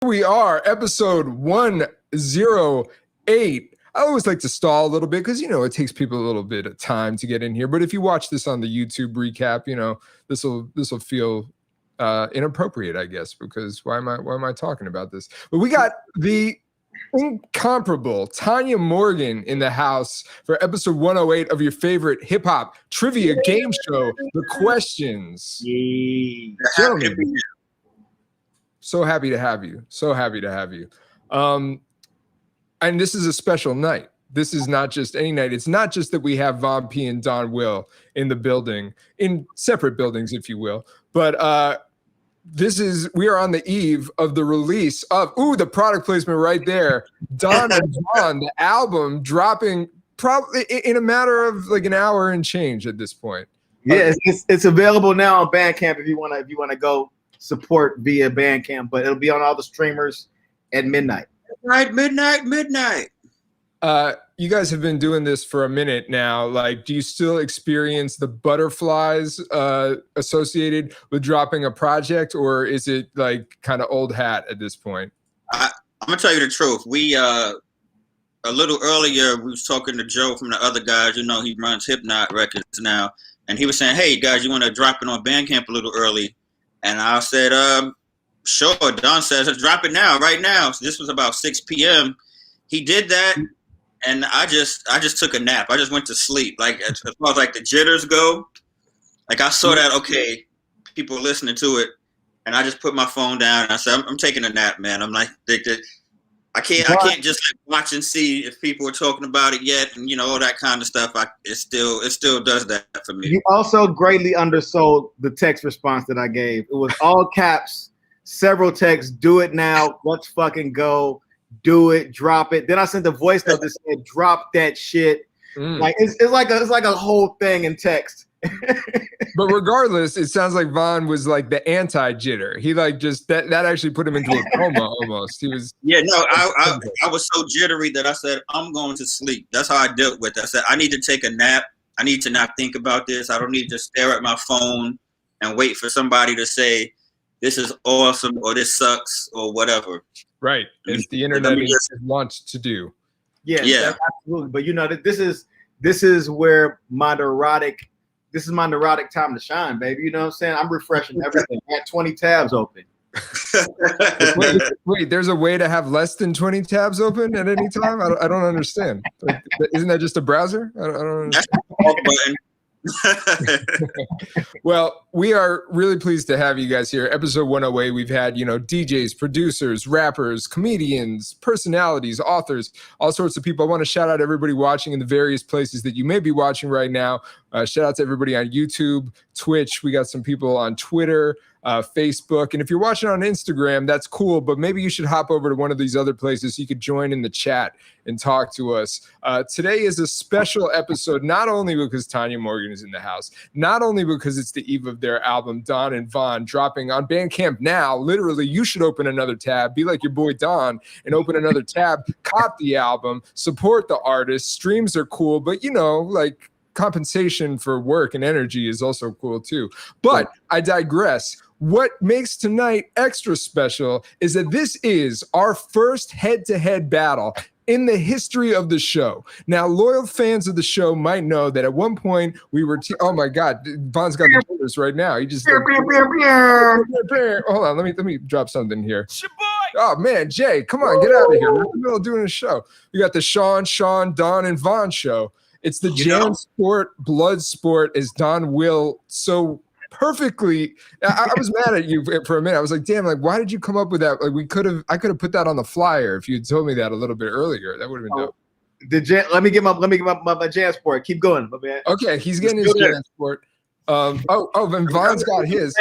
we are, episode 108. I always like to stall a little bit because, it takes people a little bit of time to get in here. But if you watch this on the YouTube recap, this will feel inappropriate, I guess, because why am I talking about this? But we got the incomparable Tanya Morgan in the house for episode 108 of your favorite hip hop trivia game show, The Questions. Gentlemen, so happy to have you. So happy to have you. And this is a special night. This is not just any night. It's not just that we have Von Pea and Donwill in the building, in separate buildings, if you will, but we are on the eve of the release of the product placement right there. Don and Von, the album dropping probably in a matter of like an hour and change at this point. Yeah, it's available now on Bandcamp if you wanna go support via Bandcamp, but it'll be on all the streamers at midnight. Right, midnight. You guys have been doing this for a minute now. Like, do you still experience the butterflies associated with dropping a project, or is it like kind of old hat at this point? I'm gonna tell you the truth. We a little earlier we was talking to Joe from the other guys. He runs Hypnot Records now, and he was saying, "Hey guys, you want to drop it on Bandcamp a little early?" And I said, "Sure." Don says, "Let's drop it now, right now." So this was about 6 p.m. He did that. And I just took a nap. I just went to sleep. Like as far as like the jitters go, like I saw that, okay, people listening to it, and I just put my phone down and I said, I'm taking a nap, man. I'm like addicted. I can't just like watch and see if people are talking about it yet, and all that kind of stuff. It still does that for me. You also greatly undersold the text response that I gave. It was all caps, several texts. Do it now. Let's fucking go. Do it, drop it. Then I sent a voice note that said, "Drop that shit." Like it's like a whole thing in text. But regardless, it sounds like Von was like the anti-jitter. He like just that actually put him into a coma almost. He was I was so jittery that I said, I'm going to sleep. That's how I dealt with it. I said, I need to take a nap. I need to not think about this. I don't need to stare at my phone and wait for somebody to say this is awesome or this sucks or whatever. Right, as the internet wants to do. Yeah, absolutely. But this is where my neurotic time to shine, baby. You know what I'm saying? I'm refreshing everything. I had 20 tabs open. Wait, there's a way to have less than 20 tabs open at any time? I don't understand. Like, isn't that just a browser? I don't understand. Well, we are really pleased to have you guys here. Episode 108, we've had, DJs, producers, rappers, comedians, personalities, authors, all sorts of people. I want to shout out everybody watching in the various places that you may be watching right now. Shout out to everybody on YouTube, Twitch. We got some people on Twitter, Facebook. And if you're watching on Instagram, that's cool, but maybe you should hop over to one of these other places so you could join in the chat and talk to us. Today is a special episode, not only because Tanya Morgan is in the house, not only because it's the eve of their album, Don and Von, dropping on Bandcamp now. Literally, you should open another tab, be like your boy Don, and open another tab, cop the album, support the artist. Streams are cool, but like compensation for work and energy is also cool too. But I digress. What makes tonight extra special is that this is our first head-to-head battle in the history of the show. Now, loyal fans of the show might know that at one point we were oh my God, Von's got the shoulders right now. He just hold on, let me drop something here. Oh man, Jay, come on, get out of here. We're in the middle of doing a show. We got the Sean, Don, and Von show. It's the Jansport, bloodsport, as Donwill so perfectly. I was mad at you for a minute. I was like, damn, like, why did you come up with that? Like, I could have put that on the flyer if you had told me that a little bit earlier. That would have been dope. Let me get my Jansport. Keep going, my man. Okay, he's getting his Jansport. And Von's got his.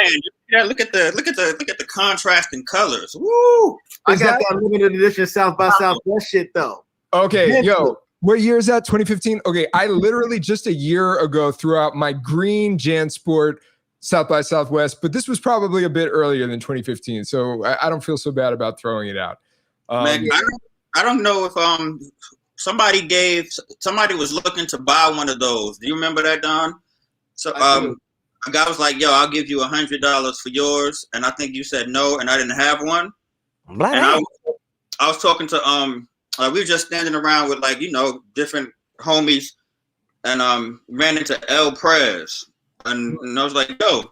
Yeah, look at the contrasting colors. Woo! I got that limited edition South by Southwest shit though. Okay, yo. What year is that? 2015? Okay, I literally just a year ago threw out my green Jansport South by Southwest, but this was probably a bit earlier than 2015, so I don't feel so bad about throwing it out. Man, I don't know if somebody was looking to buy one of those. Do you remember that, Don? So a guy was like, "Yo, I'll give you $100 for yours," and I think you said no, and I didn't have one. And I was talking to we were just standing around with like, you know, different homies, and ran into El Prez, and I was like, yo,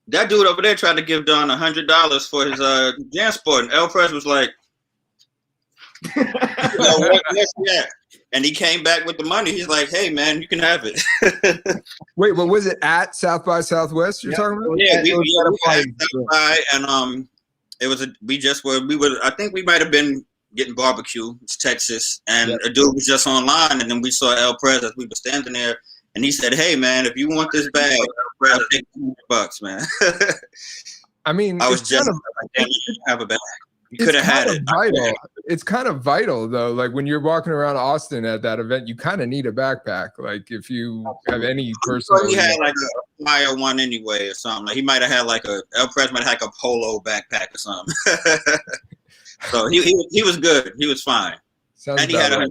that dude over there tried to give Don $100 for his Jansport, and El Prez was like, yo, where's he at? And he came back with the money. He's like, hey man, you can have it. Wait, what was it at South by Southwest you're talking about? Yeah, we were at South by, and it was I think we might have been getting barbecue. It's Texas, and a dude was just online, and then we saw El Prez as we were standing there, and he said, "Hey man, if you want this bag, I'll take $200, man." I mean, I was just have a bag. You could have had it. Vital. It's kind of vital though. Like when you're walking around Austin at that event, you kind of need a backpack. Like if you have any personal. He had like a flyer one anyway or something. Like he might have had like El Prez might have had like a polo backpack or something. So he was good. He was fine. Sounds and he had $100.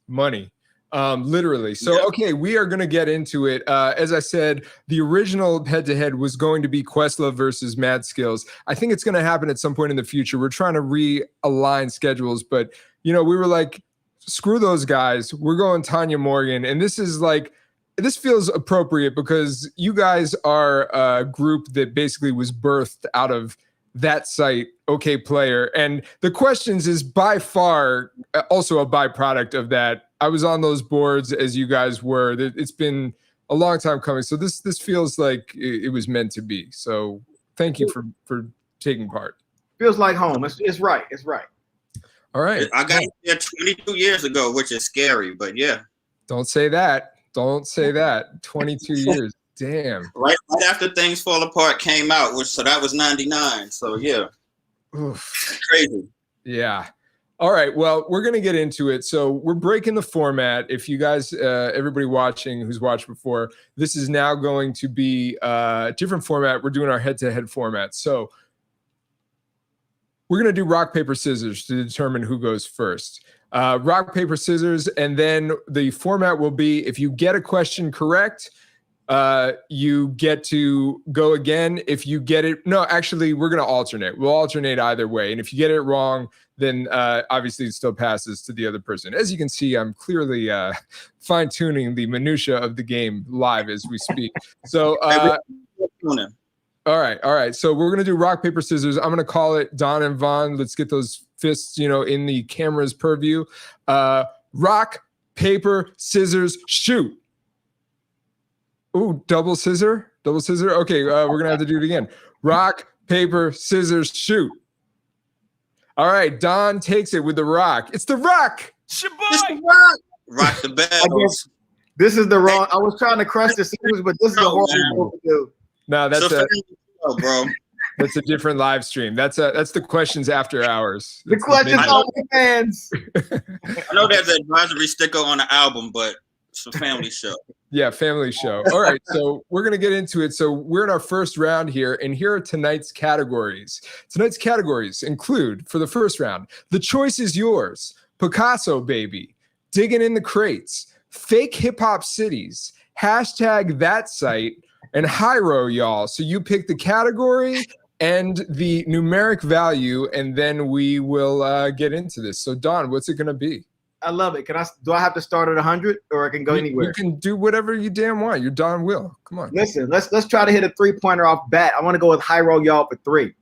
Money. Literally. So, okay, we are going to get into it. As I said, the original head-to-head was going to be Questlove versus Mad Skills. I think it's going to happen at some point in the future. We're trying to realign schedules, but, you know, we were like, screw those guys. We're going Tanya Morgan. And this feels appropriate because you guys are a group that basically was birthed out of that site, Okayplayer. And the questions is by far also a byproduct of that. I was on those boards as you guys were. It's been a long time coming. So this feels like it was meant to be. So thank you for taking part. Feels like home. It's right. It's right. All right. I got here 22 years ago, which is scary, but yeah. Don't say that. Don't say that. 22 years. Damn. Right after Things Fall Apart came out, so that was 99. So yeah. Oof. Crazy. Yeah. All right. Well, we're going to get into it. So we're breaking the format. If you guys, everybody watching who's watched before, this is now going to be a different format. We're doing our head-to-head format. So we're going to do rock, paper, scissors to determine who goes first. Rock, paper, scissors. And then the format will be, if you get a question correct, you get to go again. If you get it, no, actually, we're going to alternate. We'll alternate either way. And if you get it wrong, then obviously it still passes to the other person. As you can see, I'm clearly fine-tuning the minutia of the game live as we speak. So, all right. So we're going to do rock, paper, scissors. I'm going to call it Don and Von. Let's get those fists, in the camera's purview. Rock, paper, scissors, shoot. Ooh, double scissor. Okay, we're going to have to do it again. Rock, paper, scissors, shoot. All right, Don takes it with the rock. It's the rock. It's the rock. Rock the bells. This is the wrong. I was trying to crush the scissors, but this is the wrong thing to do. No, that's bro. That's a different live stream. That's the questions after hours. The questions on the fans. I know there's an advisory sticker on the album, but it's a family show. Yeah, family show. All right, so we're going to get into it. So we're in our first round here, and here are tonight's categories. Tonight's categories include, for the first round, The Choice Is Yours, Picasso Baby, Digging in the Crates, Fake Hip Hop Cities, hashtag That Site, and Hiero, y'all. So you pick the category and the numeric value, and then we will get into this. So Don, what's it going to be? I love it. Do I have to start at 100 or I can go anywhere? You can do whatever you damn want. You're Don Will. Come on. Listen, let's try to hit a 3-pointer off bat. I want to go with Hiero, y'all, for 3.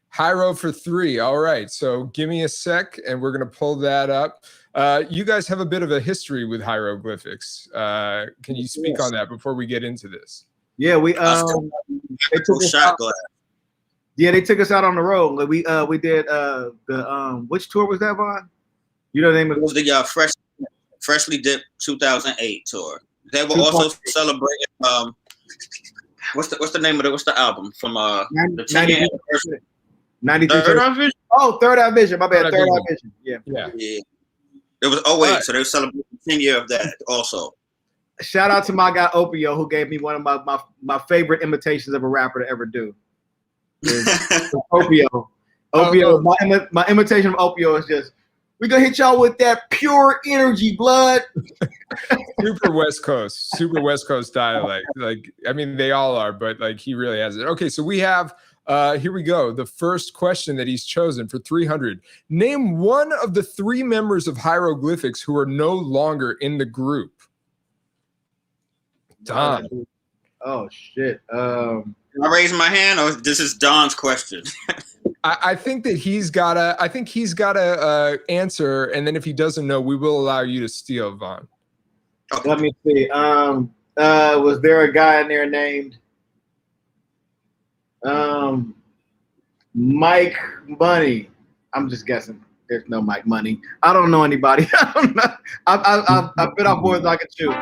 Hiero for 3. All right. So give me a sec and we're going to pull that up. You guys have a bit of a history with hieroglyphics. Can you speak on that before we get into this? Yeah, they took us out. Yeah, they took us out on the road. Like we did the which tour was that, Von? You know the name of it? It was the Freshly Dipped 2008 tour. They were also celebrating what's the name of it? What's the album from the 10th anniversary? 93. Third Eye Vision? Oh, Third Eye Vision. My bad. Third Eye Vision. Yeah. It was 08, so they were celebrating 10 years of that also. Shout out to my guy Opio, who gave me one of my favorite imitations of a rapper to ever do. Opio. My imitation of Opio is just, we're gonna hit y'all with that pure energy, blood. Super West Coast dialect. Like, I mean, they all are, but like he really has it. Okay, so we have Here we go. The first question that he's chosen for 300. Name one of the 3 members of Hieroglyphics who are no longer in the group. Don. Oh shit. Can I raise my hand, or this is Don's question? I think that he's gotta. I think he's gotta answer, and then if he doesn't know, we will allow you to steal, Von. Okay. Let me see. Was there a guy in there named Mike Money? I'm just guessing. There's no Mike Money. I don't know anybody. I've been off more than I can chew.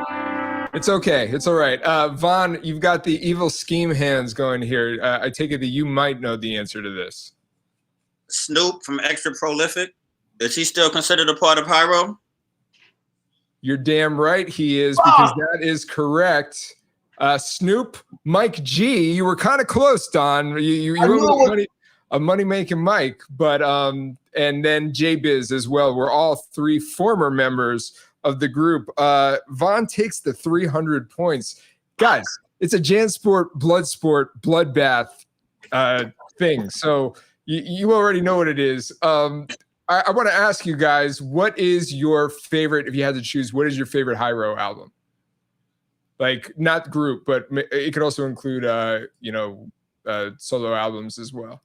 It's okay. It's all right. Von, you've got the evil scheme hands going here. I take it that you might know the answer to this. Snoop from Extra Prolific. Is he still considered a part of Hiero? You're damn right he is, because that is correct. Snoop, Mike G. You were kind of close, Don. You were a money-making Mike, but and then J-Biz as well. We're all 3 former members of the group. Von takes the 300 points. Guys, it's a Jansport, bloodsport, bloodbath thing. So you already know what it is. I want to ask you guys, what is your favorite, if you had to choose, what is your favorite Hiero album? Like, not group, but it could also include, solo albums as well.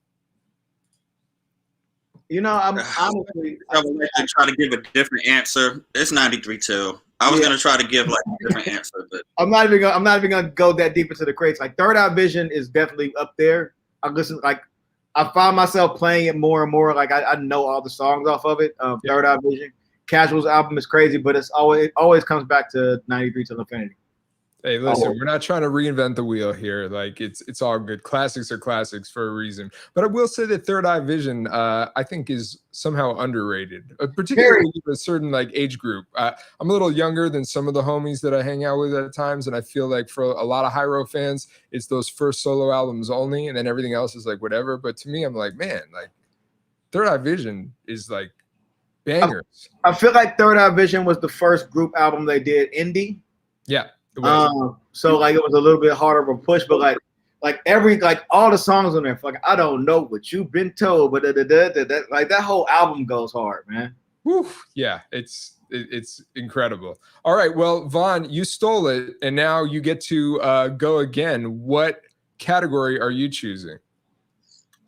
I'm honestly, I would like to try to give a different answer. It's 93-2. I was gonna try to give like a different answer, but I'm not even gonna go that deep into the crates. Like Third Eye Vision is definitely up there. I find myself playing it more and more. Like I know all the songs off of it. Third Eye Vision. Casual's album is crazy, but it always comes back to 93 Till Infinity. Hey, listen, we're not trying to reinvent the wheel here. Like it's all good. Classics are classics for a reason. But I will say that Third Eye Vision, I think, is somehow underrated, particularly with a certain like age group. I'm a little younger than some of the homies that I hang out with at times, and I feel like for a lot of Hiero fans, it's those first solo albums only, and then everything else is like whatever. But to me, I'm like, man, like Third Eye Vision is like bangers. I feel like Third Eye Vision was the first group album they did indie. Yeah. So like it was a little bit harder of a push, but like all the songs on there, like I don't know what you've been told, but like that whole album goes hard, man. Whew, yeah, it's incredible. All right, well, Von, you stole it, and now you get to go again. What category are you choosing?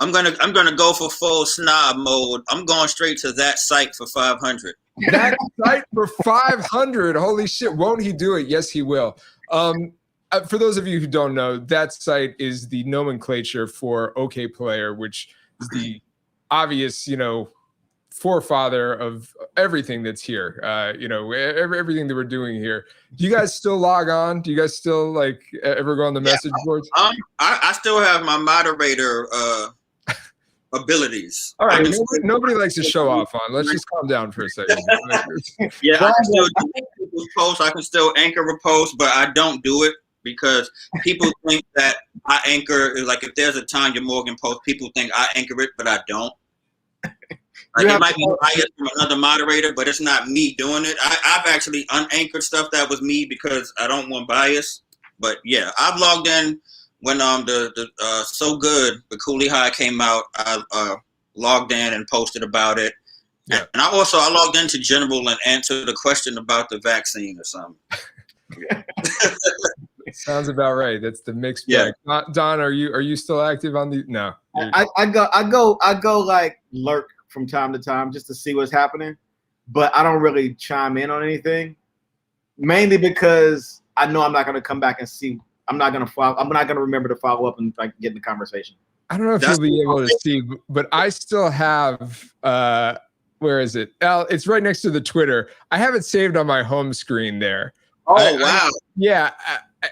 I'm gonna go for full snob mode. I'm going straight to that site for 500. That site for 500. Holy shit. Won't he do it? Yes, he will. For those of you who don't know, that site is the nomenclature for Okayplayer, which is the obvious, forefather of everything that's here. Everything that we're doing here. Do you guys still log on? Do you guys still like ever go on the message boards? I still have my moderator abilities. All right, nobody likes to show off on. Let's just calm down for a second. Yeah, I can still do people's posts. I can still anchor a post, but I don't do it because people think that I anchor. Like if there's a Tanya Morgan post, people think I anchor it, but I don't. Like it might be biased from another moderator, but it's not me doing it. I've actually unanchored stuff that was me because I don't want bias. But yeah, I've logged in. When the So Good, the Cooley High came out, I logged in and posted about it. Yeah. And I logged into General and answered a question about the vaccine or something. Sounds about right. That's the mixed bag. Don, are you still active on the? No. I go like lurk from time to time just to see what's happening, but I don't really chime in on anything. Mainly because I know I'm not gonna come back and see. I'm not gonna remember to follow up and like get in the conversation. I don't know if you'll be able to see, but I still have. Where is it? It's right next to the Twitter. I have it saved on my home screen there. Oh wow!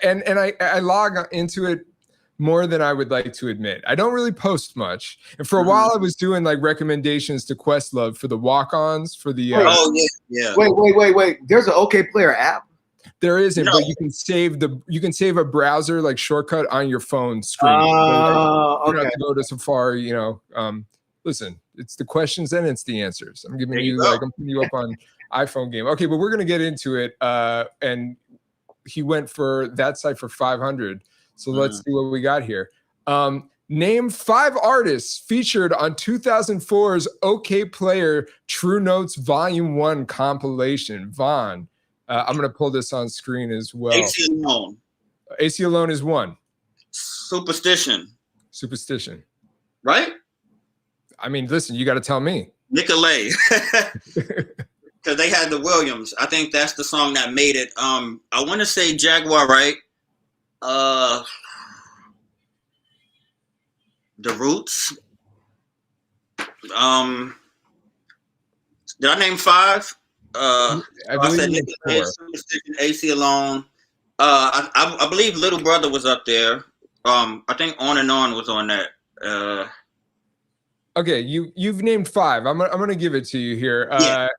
And I log into it more than I would like to admit. I don't really post much, and for a while I was doing like recommendations to Questlove for the walk-ons for the. Yeah. Wait! There's an Okayplayer app. There isn't, but you can save a browser like shortcut on your phone screen. Okay. You don't have to go to Safari. Listen, it's the questions and it's the answers. I'm giving I'm putting you up on iPhone game. Okay, but we're gonna get into it. And he went for that site for 500. So let's see what we got here. Name 5 artists featured on 2004's Okayplayer True Notes Volume 1 compilation. Von, I'm going to pull this on screen as well. AC Alone. AC Alone is 1. Superstition. Right? I mean, listen, you got to tell me. Nicolay. Because they had the Williams. I think that's the song that made it. I want to say Jaguar, right? The Roots. Did I name 5? I believe said Superstition, AC Alone. I believe Little Brother was up there. I think On and On was on that. Okay, you've named 5. I'm gonna give it to you here.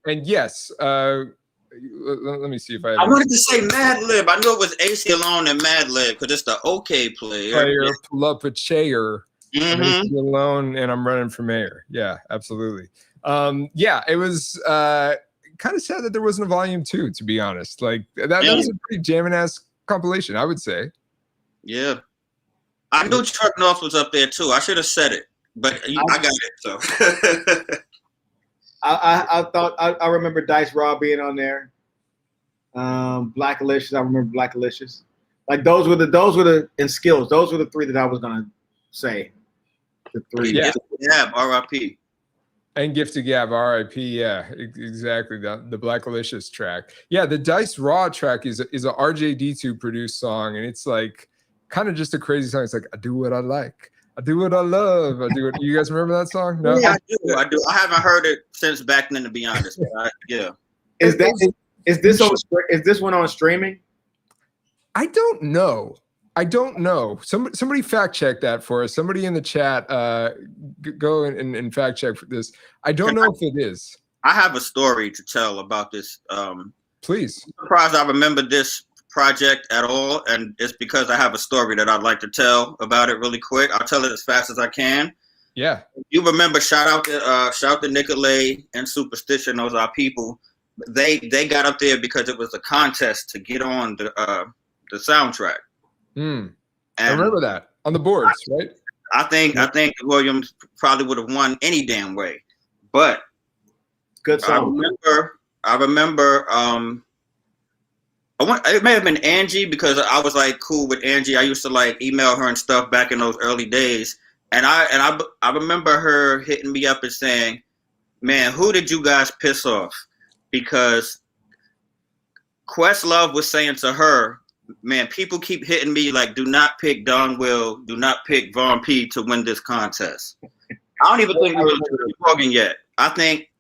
And yes, let me see if I wanted to say Mad Lib. I knew it was AC Alone and Mad Lib because it's the Okayplayer. Pull up a chair. AC Alone, and I'm running for mayor. Yeah, absolutely. Yeah, it was kind of sad that there wasn't a volume 2. To be honest, like that was a pretty jamming ass compilation, I would say. Yeah, I knew Chuck North was up there too. I should have said it. But I got it, so. I remember Dice Raw being on there. Blackalicious, I remember Blackalicious. Like those were the and Skills. Those were the 3 that I was gonna say. The 3. Yeah, R.I.P. And Gift to Gab, R.I.P. Yeah, exactly. The Blackalicious track. Yeah, the Dice Raw track is a RJD2 produced song, and it's like kind of just a crazy song. It's like I do what I like. I do what I love. I do what. You guys remember that song? No, yeah, I do. I haven't heard it since back then, to be honest. But yeah. Is this one on streaming? I don't know. Somebody fact check that for us. Somebody in the chat, go and fact check for this. I don't know if it is. I have a story to tell about this. Please. I'm surprised I remember this project at all, and it's because I have a story that I'd like to tell about it really quick. I'll tell it as fast as I can. Yeah. You remember, shout out to Nicolay and Superstition, those are people. They got up there because it was a contest to get on the soundtrack. And I remember that on the boards, right? I think Williams probably would have won any damn way. But good song. I remember it may have been Angie, because I was like cool with Angie. I used to like email her and stuff back in those early days. And I remember her hitting me up and saying, man, who did you guys piss off? Because Questlove was saying to her, man, people keep hitting me like, do not pick Donwill, do not pick Von Pea to win this contest. I don't even think we were Tanya Morgan yet. I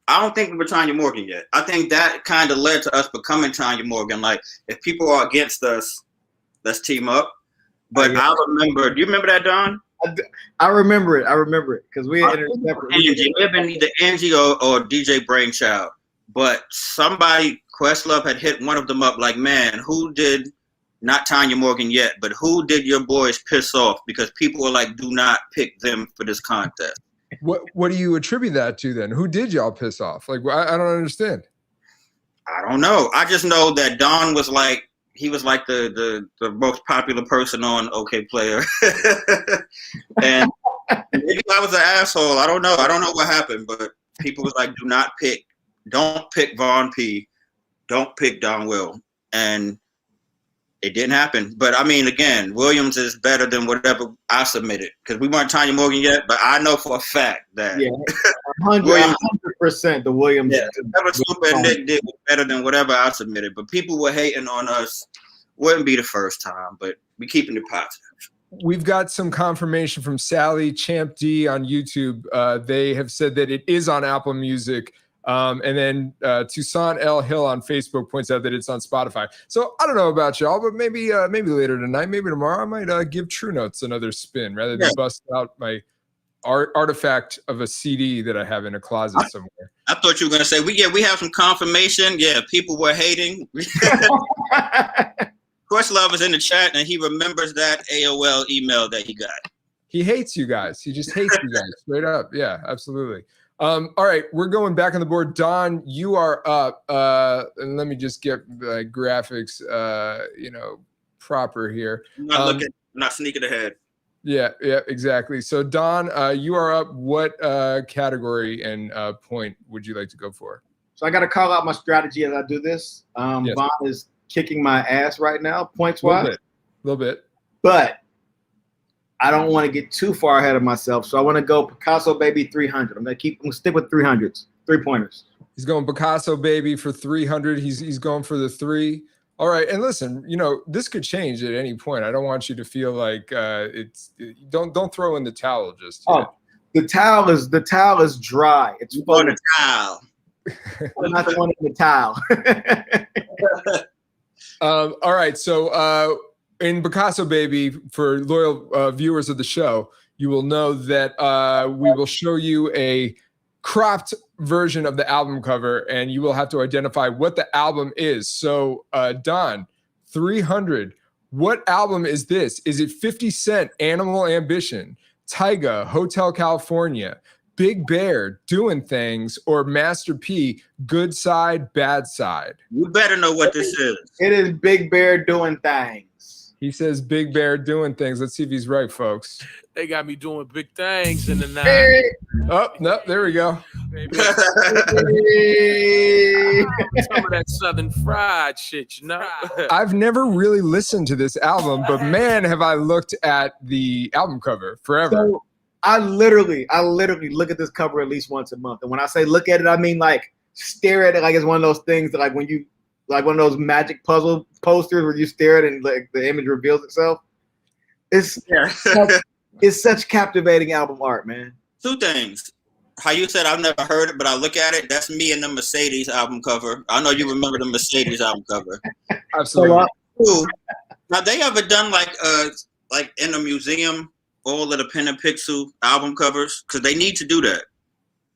don't think we were Tanya Morgan yet. I think that kind of led to us becoming Tanya Morgan. Like, if people are against us, let's team up. But I remember, do you remember that, Don? I remember it because we had separate. Angie, it had been either Angie or DJ Brainchild. But Questlove had hit one of them up like, man, who did, not Tanya Morgan yet, but who did your boys piss off? Because people were like, do not pick them for this contest. What do you attribute that to then? Who did y'all piss off? Like, I don't understand. I don't know. I just know that Don was like, he was like the most popular person on Okayplayer. And maybe I was an asshole. I don't know. I don't know what happened, but people was like, don't pick Von Pea, don't pick Donwill. And it didn't happen. But I mean, again, Williams is better than whatever I submitted, because we weren't Tanya Morgan yet, but I know for a fact that 100% the Williams. Yeah, whatever Super and Nick did was better than whatever I submitted. But people were hating on us. Wouldn't be the first time, but we keeping it positive. We've got some confirmation from Sally Champ D on YouTube. They have said that it is on Apple Music. And then Toussaint L. Hill on Facebook points out that it's on Spotify. So I don't know about y'all, but maybe later tonight, maybe tomorrow, I might give True Notes another spin rather than bust out my artifact of a CD that I have in a closet somewhere. I thought you were gonna say we have some confirmation. Yeah, people were hating. Questlove is in the chat and he remembers that AOL email that he got. He hates you guys. He just hates you guys straight up. Yeah, absolutely. All right, we're going back on the board. Don, you are up. And let me just get the graphics, proper here. I'm not sneaking ahead. Yeah, exactly. So Don, you are up. What category and point would you like to go for? So I got to call out my strategy as I do this. Yes. Von is kicking my ass right now, points A wise. little bit. But I don't want to get too far ahead of myself, so I want to go Picasso Baby 300. I'm gonna stick with 300s, 3-pointers. He's going Picasso Baby for 300. He's going for the 3. All right, and listen, this could change at any point. I don't want you to feel like don't throw in the towel just yet. Oh, the towel is dry. It's on the towel. I'm not throwing in the towel. All right, so in Picasso Baby, for loyal viewers of the show, you will know that we will show you a cropped version of the album cover, and you will have to identify what the album is. So, Don, 300, what album is this? Is it 50 Cent, Animal Ambition, Tyga, Hotel California, Big Bear, Doing Things, or Master P, Good Side, Bad Side? You better know what this is. It is Big Bear Doing Things. He says Big Bear Doing Things. Let's see if he's right, folks. They got me doing big things in the night. Hey. Oh, no, there we go. Hey. Some of that Southern fried shit, I've never really listened to this album, but man, have I looked at the album cover forever. So I literally look at this cover at least once a month. And when I say look at it, I mean like stare at it like it's one of those things that like when you like one of those magic puzzle posters where you stare at it and like the image reveals itself. It's such captivating album art, man. 2 things. How you said I've never heard it, but I look at it. That's me and the Mercedes album cover. I know you remember the Mercedes album cover. Absolutely. Now they ever done like in a museum all of the pen and pixel album covers? Because they need to do that.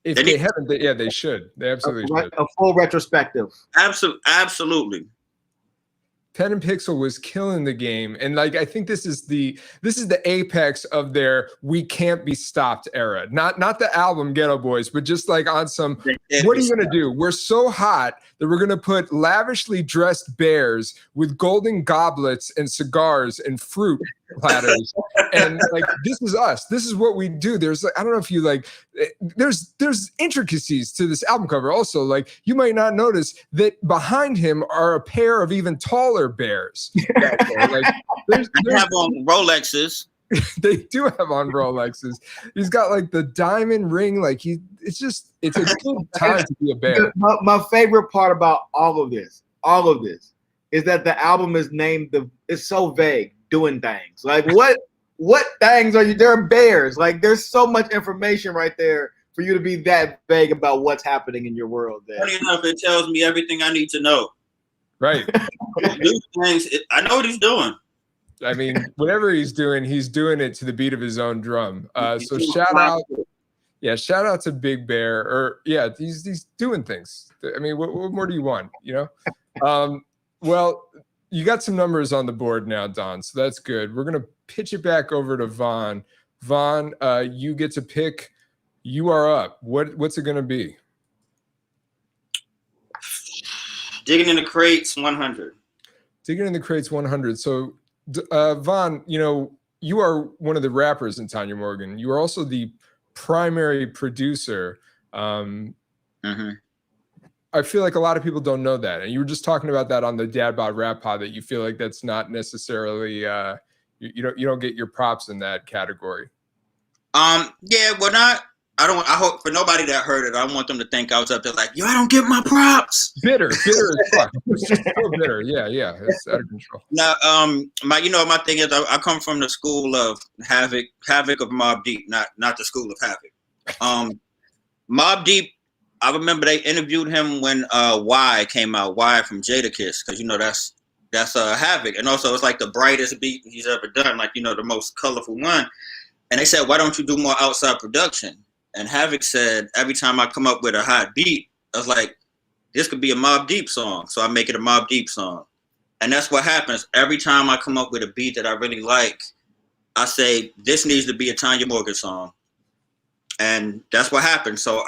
If they haven't, they should. They absolutely should. A full retrospective. Absolutely. Pen and Pixel was killing the game, and like I think this is the apex of their "we can't be stopped" era. Not the album Ghetto Boys, but just like on some. What are you gonna do? We're so hot that we're gonna put lavishly dressed bears with golden goblets and cigars and fruit platters, and like this is us. This is what we do. There's like I don't know if you like. There's intricacies to this album cover. Also, like you might not notice that behind him are a pair of even taller bears. Like, they have on Rolexes. They do have on Rolexes. He's got like the diamond ring. Like it's a good time to be a bear. My favorite part about all of this is that the album is named it's so vague. Doing Things. Like what things are you? There are bears. Like there's so much information right there for you to be that vague about what's happening in your world. Funny enough, it tells me everything I need to know. Right. I know what he's doing. I mean, whatever he's doing it to the beat of his own drum. So shout out to Big Bear. Or he's doing things. I mean, what more do you want? Well, you got some numbers on the board now, Don. So that's good. We're gonna pitch it back over to Von. Von, you get to pick. You are up. What's it gonna be? Digging in the Crates 100. Digging in the Crates 100. So, Von, you are one of the rappers in Tanya Morgan. You are also the primary producer. I feel like a lot of people don't know that. And you were just talking about that on the Dad Bod Rap Pod, that you feel like that's not necessarily, you don't get your props in that category. I hope for nobody that heard it, I don't want them to think I was up there like, I don't get my props. Bitter as fuck. It's just so bitter. Yeah. It's out of control. Now, my thing is I come from the school of Havoc of Mobb Deep, not the school of Havoc. Mobb Deep, I remember they interviewed him when Y came out, Y from Jadakiss, because that's Havoc, and also it's like the brightest beat he's ever done, like the most colorful one. And they said, why don't you do more outside production? And Havoc said, every time I come up with a hot beat, I was like, this could be a Mobb Deep song, so I make it a Mobb Deep song. And that's what happens every time I come up with a beat that I really like. I say this needs to be a Tanya Morgan song. And that's what happened. So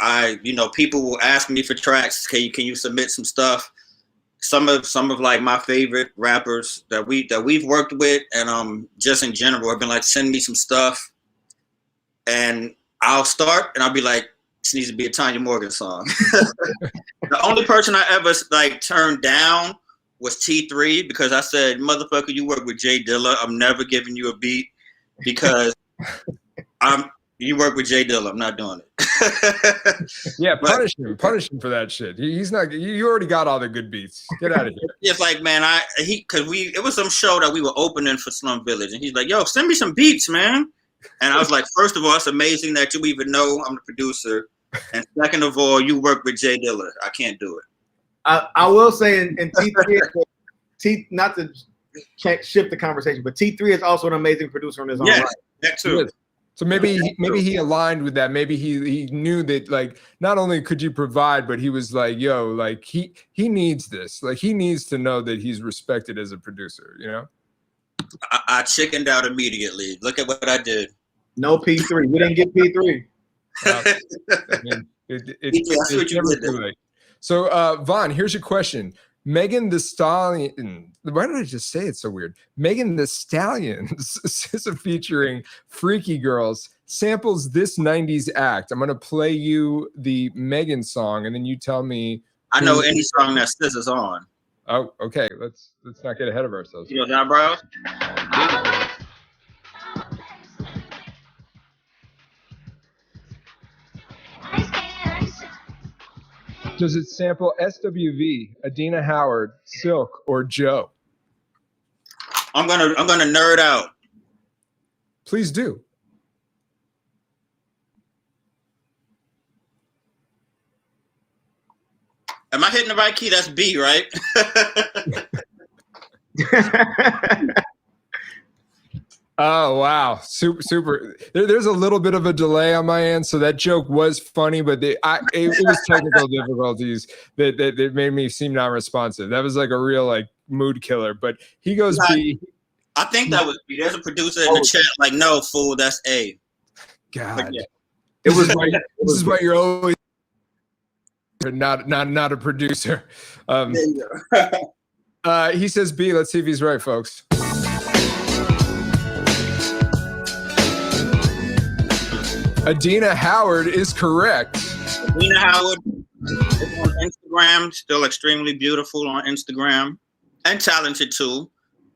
people will ask me for tracks. Can you submit some stuff? some of like my favorite rappers that we've worked with, and just in general, have been like, send me some stuff, and I'll start, and I'll be like, this needs to be a Tanya Morgan song. The only person I ever like turned down was T3, because I said, motherfucker, you work with Jay Dilla, I'm never giving you a beat because you work with Jay Dilla, I'm not doing it. Yeah, punish him for that shit. He's not. You already got all the good beats. Get out of here. It's like, man, it was some show that we were opening for Slum Village, and he's like, yo, send me some beats, man. And I was like, first of all, it's amazing that you even know I'm the producer, and second of all, you work with Jay Dilla. I can't do it. I will say in T3, not to shift the conversation, but T3 is also an amazing producer on his own right. That too. So maybe he aligned with that. Maybe he knew that, like, not only could you provide, but he was like, yo, like he needs this. Like, he needs to know that he's respected as a producer, you know? I chickened out immediately. Look at what I did. No P3. We didn't get P3. I mean, it's never too late. So, Von, here's your question. Megan the Stallion. Why did I just say it so weird? Megan the Stallions featuring Freaky Girls samples this 90s act. I'm going to play you the Megan song, and then you tell me. I know any song that SZA's on. Oh, okay. Let's not get ahead of ourselves. You know that, bro? Does it sample SWV, Adina Howard, Silk, or Joe? I'm gonna nerd out. Please do. Am I hitting the right key? That's B, right? Oh, wow. Super. There's a little bit of a delay on my end, so that joke was funny, but it was technical difficulties that made me seem non-responsive. That was like a real like mood killer, but he goes B. I think that was B. There's a producer in the chat like, no, fool, that's A. God. Yeah. This is why you're always not a producer. He says B. Let's see if he's right, folks. Adina Howard is correct. Adina Howard is on Instagram, still extremely beautiful on Instagram, and talented too,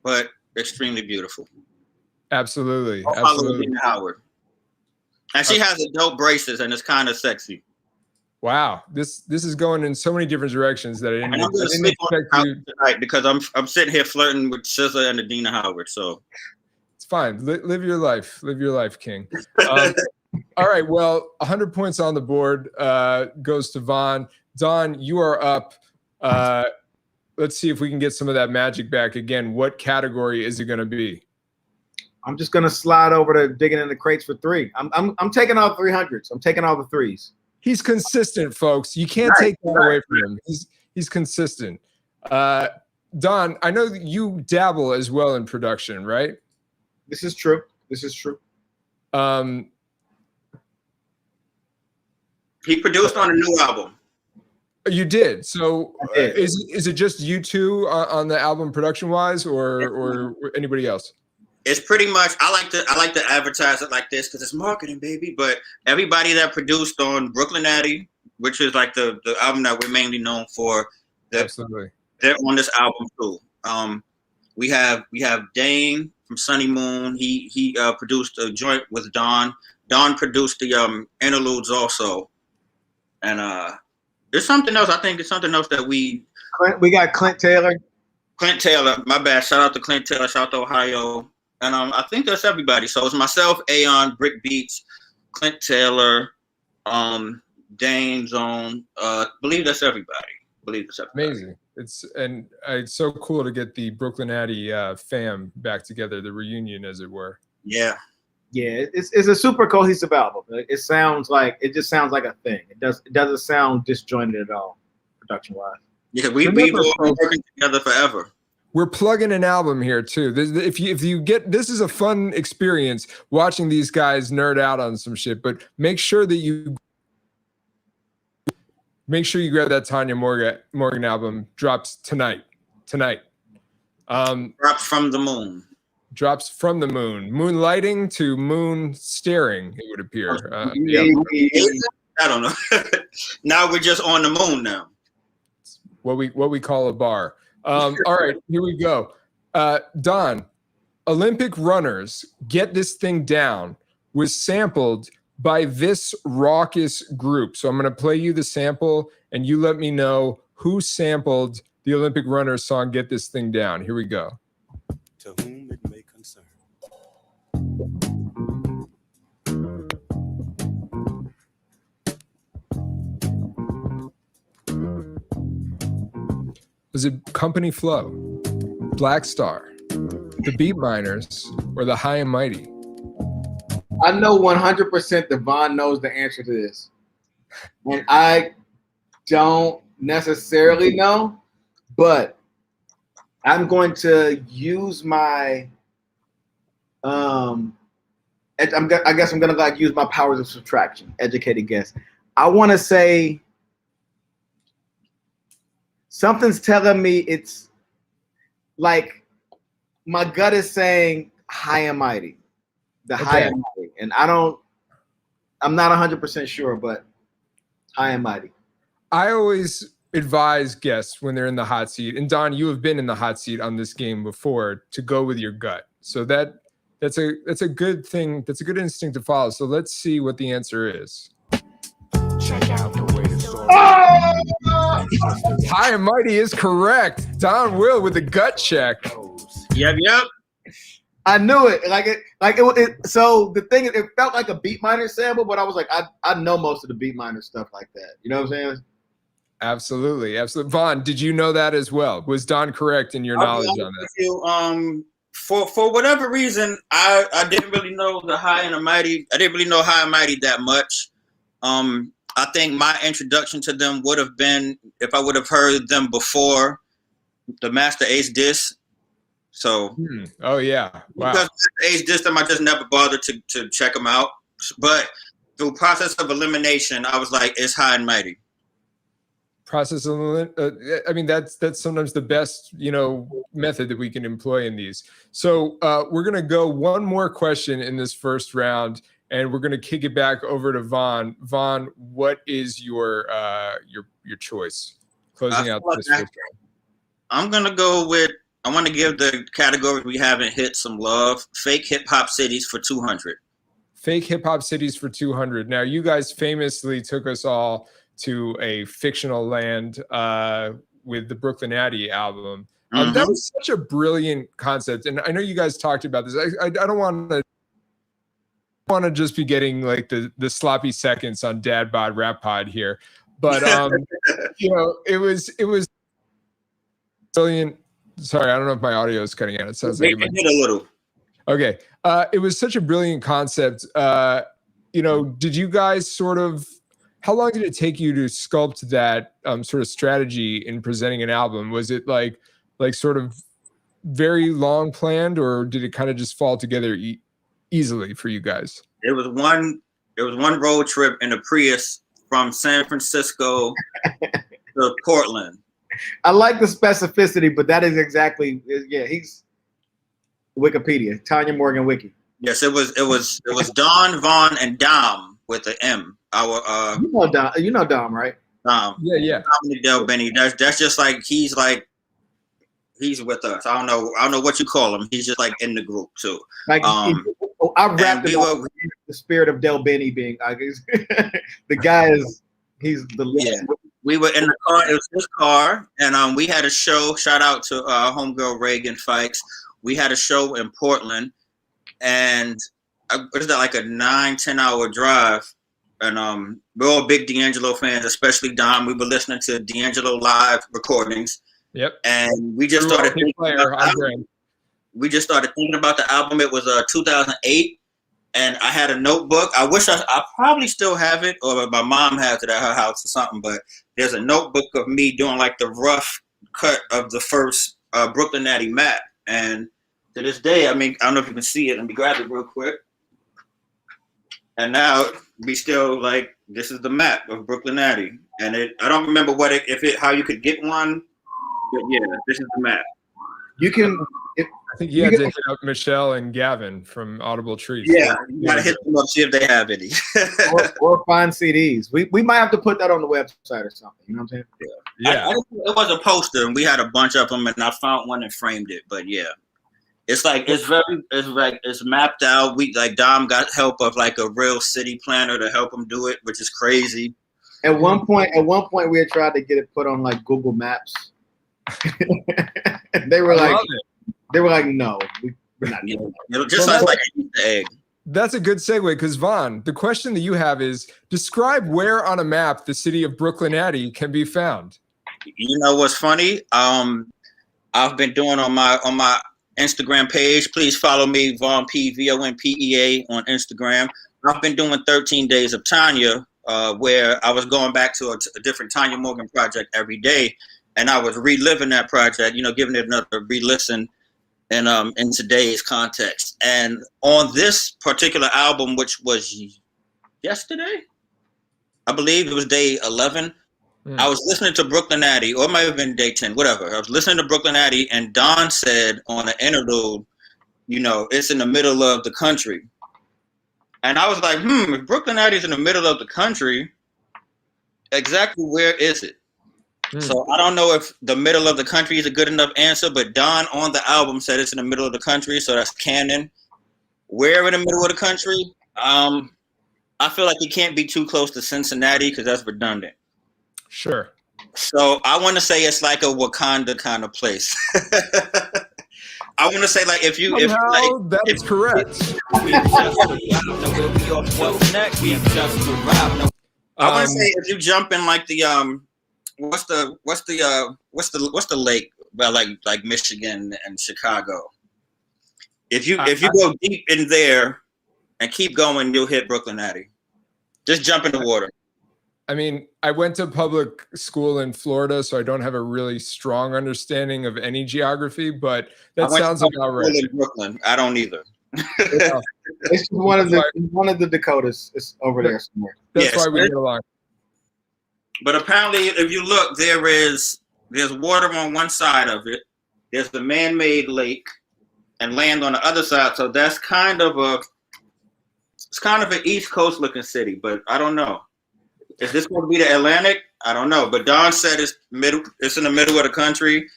but extremely beautiful. Absolutely. I'll follow Adina Howard. And she has a dope braces, and it's kind of sexy. Wow, this is going in so many different directions that I didn't expect you tonight, because I'm sitting here flirting with SZA and Adina Howard. So it's fine. Live your life, King. All right. Well, 100 points on the board goes to Von. Don, you are up. Let's see if we can get some of that magic back again. What category is it going to be? I'm just going to slide over to digging in the crates for 3. I'm taking all 300s. I'm taking all the 3s. He's consistent, folks. You can't take that away from him. He's consistent. Don, I know that you dabble as well in production, right? This is true. He produced on a new album. You did. So is it just you two on the album production wise, or anybody else? It's pretty much, I like to advertise it like this because it's marketing, baby. But everybody that produced on Brooklyn Addy, which is like the album that we're mainly known for, absolutely, they're on this album too. We have Dane from Sunny Moon. He produced a joint with Don. Don produced the interludes also. And there's something else. I think it's something else that we got Clint Taylor. Clint Taylor, my bad. Shout out to Clint Taylor. Shout out to Ohio. And I think that's everybody. So it's myself, Aeon, Brick Beats, Clint Taylor, Dane Zone. Believe that's everybody. Amazing. It's so cool to get the Brooklyn Addy fam back together, the reunion, as it were. Yeah. Yeah, it's a super cohesive album. It just sounds like a thing. It doesn't sound disjointed at all, production wise. Yeah, we've been working together forever. We're plugging an album here too. If you get, this is a fun experience watching these guys nerd out on some shit. But make sure that you make sure you grab that Tanya Morgan album. Drops tonight. Drops from the moon. Drops from the moon. Moonlighting to moon staring, it would appear. I don't know. Now we're just on the moon now. What we call a bar. All right, here we go. Don, Olympic runners, Get This Thing Down was sampled by this raucous group. So I'm going to play you the sample and you let me know who sampled the Olympic runners song Get This Thing Down. Here we go. To whom it may concern. Was it Company Flow, Black Star, the Beat Miners, or the High and Mighty? I know 100% that Von knows the answer to this. And I don't necessarily know, but I'm going to use my I guess I'm gonna like use my powers of subtraction, educated guess. I want to say something's telling me it's like my gut is saying High and Mighty, the High and Mighty, and I'm not 100% sure, but High and Mighty. I always advise guests when they're in the hot seat, and Don, you have been in the hot seat on this game before, to go with your gut. So that's a good thing. That's a good instinct to follow. So let's see what the answer is. Check out the way the story. High and Mighty is correct. Don Will with the gut check. Yep. I knew it. So the thing is, it felt like a Beat Miner sample, but I was like, I know most of the Beat Miner stuff like that. You know what I'm saying? Absolutely. Vaughn, did you know that as well? Was Don correct in your knowledge on that? For whatever reason, I didn't really know the High and the Mighty. I didn't really know High and Mighty that much. I think my introduction to them would have been if I would have heard them before the Master Ace disc. So, oh yeah, wow. Because Ace disc them, I just never bothered to check them out. But through process of elimination, I was like, it's High and Mighty. Process of I mean, that's sometimes the best method that we can employ in these. So we're gonna go one more question in this first round, and we're gonna kick it back over to Vaughn. Vaughn, what is your choice closing out this first round? I'm gonna go with. I want to give the categories we haven't hit some love. Fake hip hop cities for 200. Fake hip hop cities for 200. Now, you guys famously took us all to a fictional land with the Brooklyn Addy album. That was such a brilliant concept, and I know you guys talked about this. I don't want to just be getting like the sloppy seconds on Dad Bod Rap Pod here, but it was brilliant. Sorry, I don't know if my audio is cutting out. It sounds like it hit a little. Okay, it was such a brilliant concept. Did you guys sort of? How long did it take you to sculpt that sort of strategy in presenting an album? Was it like sort of very long planned, or did it kind of just fall together easily for you guys? It was one road trip in a Prius from San Francisco to Portland. I like the specificity, but that is exactly, he's Wikipedia, Tanya Morgan Wiki. Yes, it was Don, Von, and Dom with the M. You know Dom, right? Dom. Yeah. Dominic Del Benny. That's just like he's with us. I don't know what you call him. He's just like in the group too. Like I wrapped it up the spirit of Del Benny being the guy is he's the leader. We were in the car. It was his car, and we had a show. Shout out to homegirl Reagan Fikes. We had a show in Portland, and what is that, like a 9-10 hour drive? And we're all big D'Angelo fans, especially Dom. We were listening to D'Angelo live recordings. Yep. And we just started thinking about the album. It was 2008. And I had a notebook. I wish I probably still have it, or my mom has it at her house or something. But there's a notebook of me doing like the rough cut of the first Brooklyn Addy map. And to this day, I mean, I don't know if you can see it. Let me grab it real quick. And now we still like This is the map of Brooklyn Natty, and I don't remember how you could get one, but yeah, this is the map. You can. I think you had to hit up Michelle and Gavin from Audible Trees. Yeah, you gotta hit them up, see if they have any. or find CDs. We might have to put that on the website or something. You know what I'm saying? Yeah. It was a poster, and we had a bunch of them, and I found one and framed it. But yeah, it's mapped out. We like Dom got help of like a real city planner to help him do it, which is crazy. At one point, we had tried to get it put on like Google Maps. They were like, no, we're not doing that. It just sounds like an Easter egg. That's a good segue because Von, the question that you have is describe where on a map the city of Brooklyn Natty can be found. You know what's funny? I've been doing on my Instagram page. Please follow me, Von P, VONPEA on Instagram. I've been doing 13 Days of Tanya, where I was going back to a different Tanya Morgan project every day, and I was reliving that project, giving it another re-listen in today's context. And on this particular album, which was yesterday, I believe it was day 11, I was listening to Brooklyn Natty, or it might have been day 10, whatever. I was listening to Brooklyn Natty, and Don said on an interlude, it's in the middle of the country. And I was like, if Brooklyn Natty's in the middle of the country, exactly where is it? So I don't know if the middle of the country is a good enough answer, but Don on the album said it's in the middle of the country, so that's canon. Where in the middle of the country? I feel like it can't be too close to Cincinnati because that's redundant. Sure. So I want to say it's like a Wakanda kind of place. I want to say like if that's correct. I want to say if you jump in like the what's the lake by like Michigan and Chicago? If you go deep in there and keep going, you'll hit Brooklyn Natty. Just jump in the water. I mean, I went to public school in Florida, so I don't have a really strong understanding of any geography, but that sounds about right. In Brooklyn, I don't either. It's one of the Dakotas. It's over there somewhere. That's why we get along. But apparently, if you look, there's water on one side of it. There's the man-made lake and land on the other side. So that's kind of an East Coast looking city, but I don't know. Is this going to be the Atlantic? I don't know. But Don said it's in the middle of the country,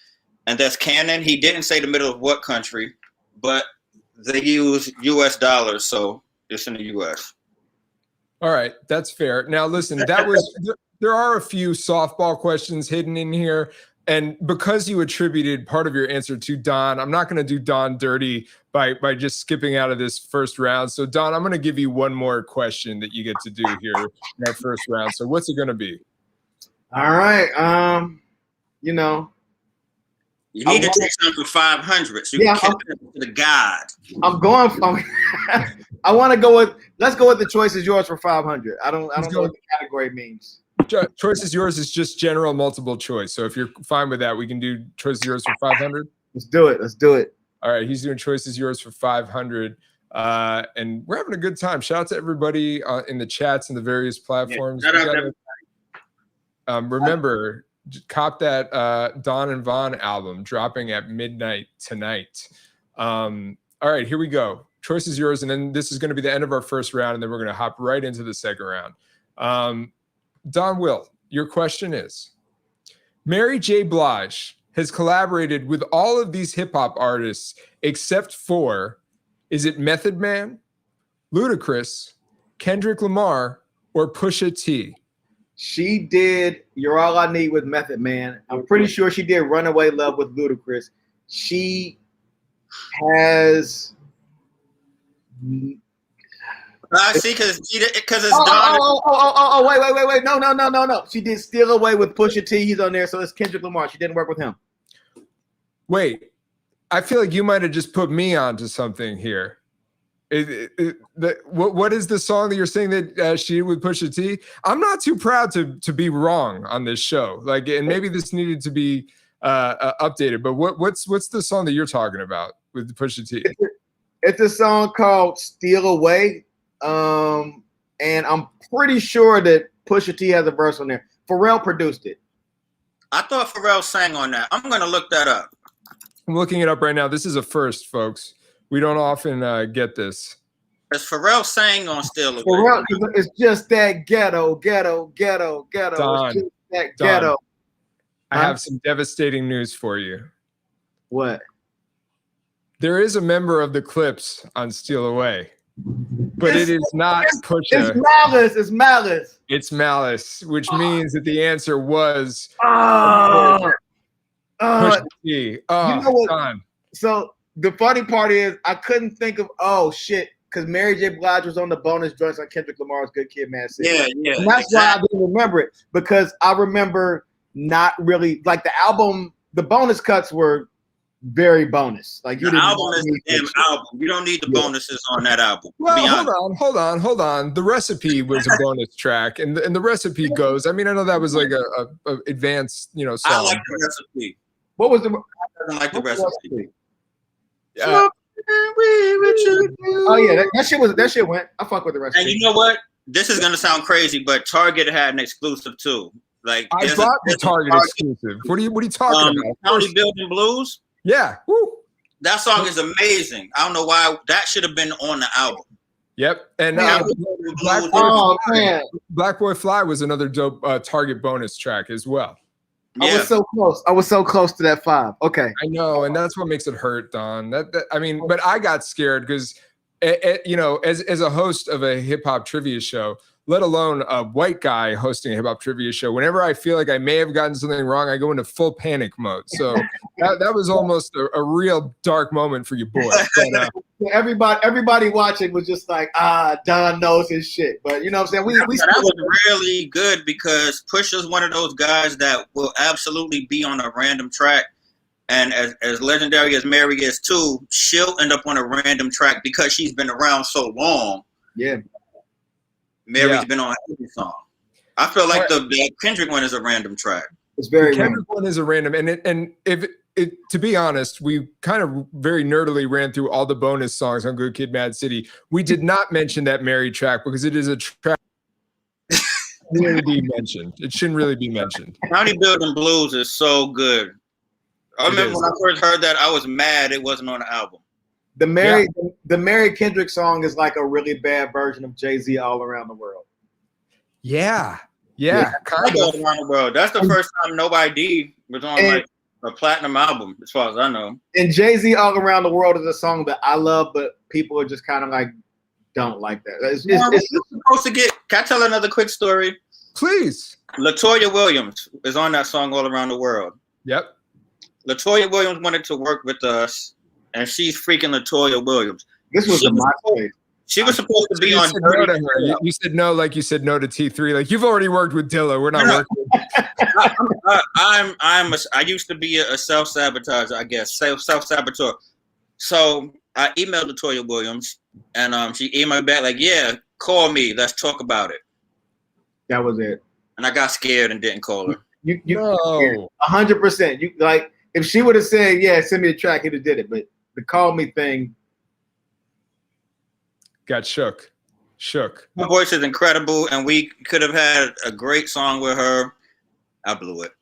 and that's canon. He didn't say the middle of what country, but they use U.S. dollars, so it's in the U.S. All right, that's fair. Now, listen, there are a few softball questions hidden in here. And because you attributed part of your answer to Don, I'm not going to do Don dirty by just skipping out of this first round. So, Don, I'm going to give you one more question that you get to do here in our first round. So what's it going to be? All right. You need to take something for 500 so you can catch up to the God. I'm going from I want to go with let's go with the choice is yours for 500. I don't know what the category means. Choice is yours is just general multiple choice. So if you're fine with that, we can do choice is yours for 500. Let's do it. All right, he's doing choice is yours for 500. And we're having a good time. Shout out to everybody in the chats and the various platforms. Remember, cop that Don and Von album dropping at midnight tonight. All right, here we go. Choice is yours. And then this is going to be the end of our first round. And then we're going to hop right into the second round. Donwill, your question is, Mary J. Blige has collaborated with all of these hip-hop artists except for, is it Method Man, Ludacris, Kendrick Lamar, or Pusha T? She did You're All I Need with Method Man. I'm pretty sure she did Runaway Love with Ludacris. She has... See, because it's Don. Wait. No. She did Steal Away with Pusha T. He's on there, so it's Kendrick Lamar. She didn't work with him. Wait, I feel like you might have just put me onto something here. What is the song that you're saying that she did with Pusha T? I'm not too proud to be wrong on this show. And maybe this needed to be updated. But what's the song that you're talking about with Pusha T? It's a song called Steal Away. and I'm pretty sure that Pusha T has a verse on there. Pharrell produced it. I thought Pharrell sang on that. I'm gonna look that up. I'm looking it up right now. This is a first, folks. We don't often get this. Because Pharrell sang on Still Away. Pharrell, it's just that ghetto. Don, It's just that Don, ghetto. I have some devastating news for you. What? There is a member of the Clips on Steal Away, but it is not Pusha. It's Malice. It's Malice. It's Malice, which means that the answer was Pusha T. you know what? Don. So the funny part is I couldn't think of shit because Mary J. Blige was on the bonus joints on Kendrick Lamar's Good Kid, Mad City. Yeah. And that's why I didn't remember it, because I remember not really like the album. The bonus cuts were very bonus. Like the album is the damn album. You don't need the bonuses on that album. Well, hold on. The Recipe was a bonus track, and the Recipe goes. I mean, I know that was like a advanced, song. I like the Recipe. What was the? I don't like the Recipe. Oh yeah, that shit went. I fuck with the Recipe. And you know what? This is gonna sound crazy, but Target had an exclusive too. Like I bought the Target exclusive. What are you talking about? County Building Blues. Yeah. Woo. That song is amazing. I don't know why that should have been on the album. Yep. And Black Boy Fly was another dope Target bonus track as well. Yeah. I was so close to that 5. Okay. I know, and that's what makes it hurt, Don. But I got scared because, as a host of a hip hop trivia show, let alone a white guy hosting a hip hop trivia show, whenever I feel like I may have gotten something wrong, I go into full panic mode. So that was almost a real dark moment for you boys. But, everybody watching was just like, Don knows his shit. But you know what I'm saying? That was really good because Pusha's one of those guys that will absolutely be on a random track. And as legendary as Mary is too, she'll end up on a random track because she's been around so long. Yeah. Mary's been on every song. I feel like the Kendrick one is a random track. It's very the Kendrick one is a random, and if to be honest, we kind of very nerdily ran through all the bonus songs on Good Kid, Mad City. We did not mention that Mary track because it is a track that shouldn't really be mentioned. It shouldn't really be mentioned. County Building Blues is so good. I remember when I first heard that, I was mad it wasn't on the album. The Mary Kendrick song is like a really bad version of Jay-Z All Around the World. Yeah. Kind of. All Around the World. That's the first time Nobody was on like a platinum album, as far as I know. And Jay-Z All Around the World is a song that I love, but people are just kind of like, don't like that. It's supposed to get. Can I tell another quick story? Please. LaToya Williams is on that song All Around the World. Yep. LaToya Williams wanted to work with us, and she's freaking LaToya Williams. This was MySpace. She was supposed to be on. You said no, like you said no to T3. Like you've already worked with Dilla. We're not working. I used to be a self-sabotager, I guess, self-saboteur. So I emailed LaToya Williams, and she emailed back like, "Yeah, call me. Let's talk about it." That was it. And I got scared and didn't call her. You 100%. You like if she would have said, "Yeah, send me a track," he'd have did it. But the call me thing got shook. Her voice is incredible, and we could have had a great song with her. I blew it.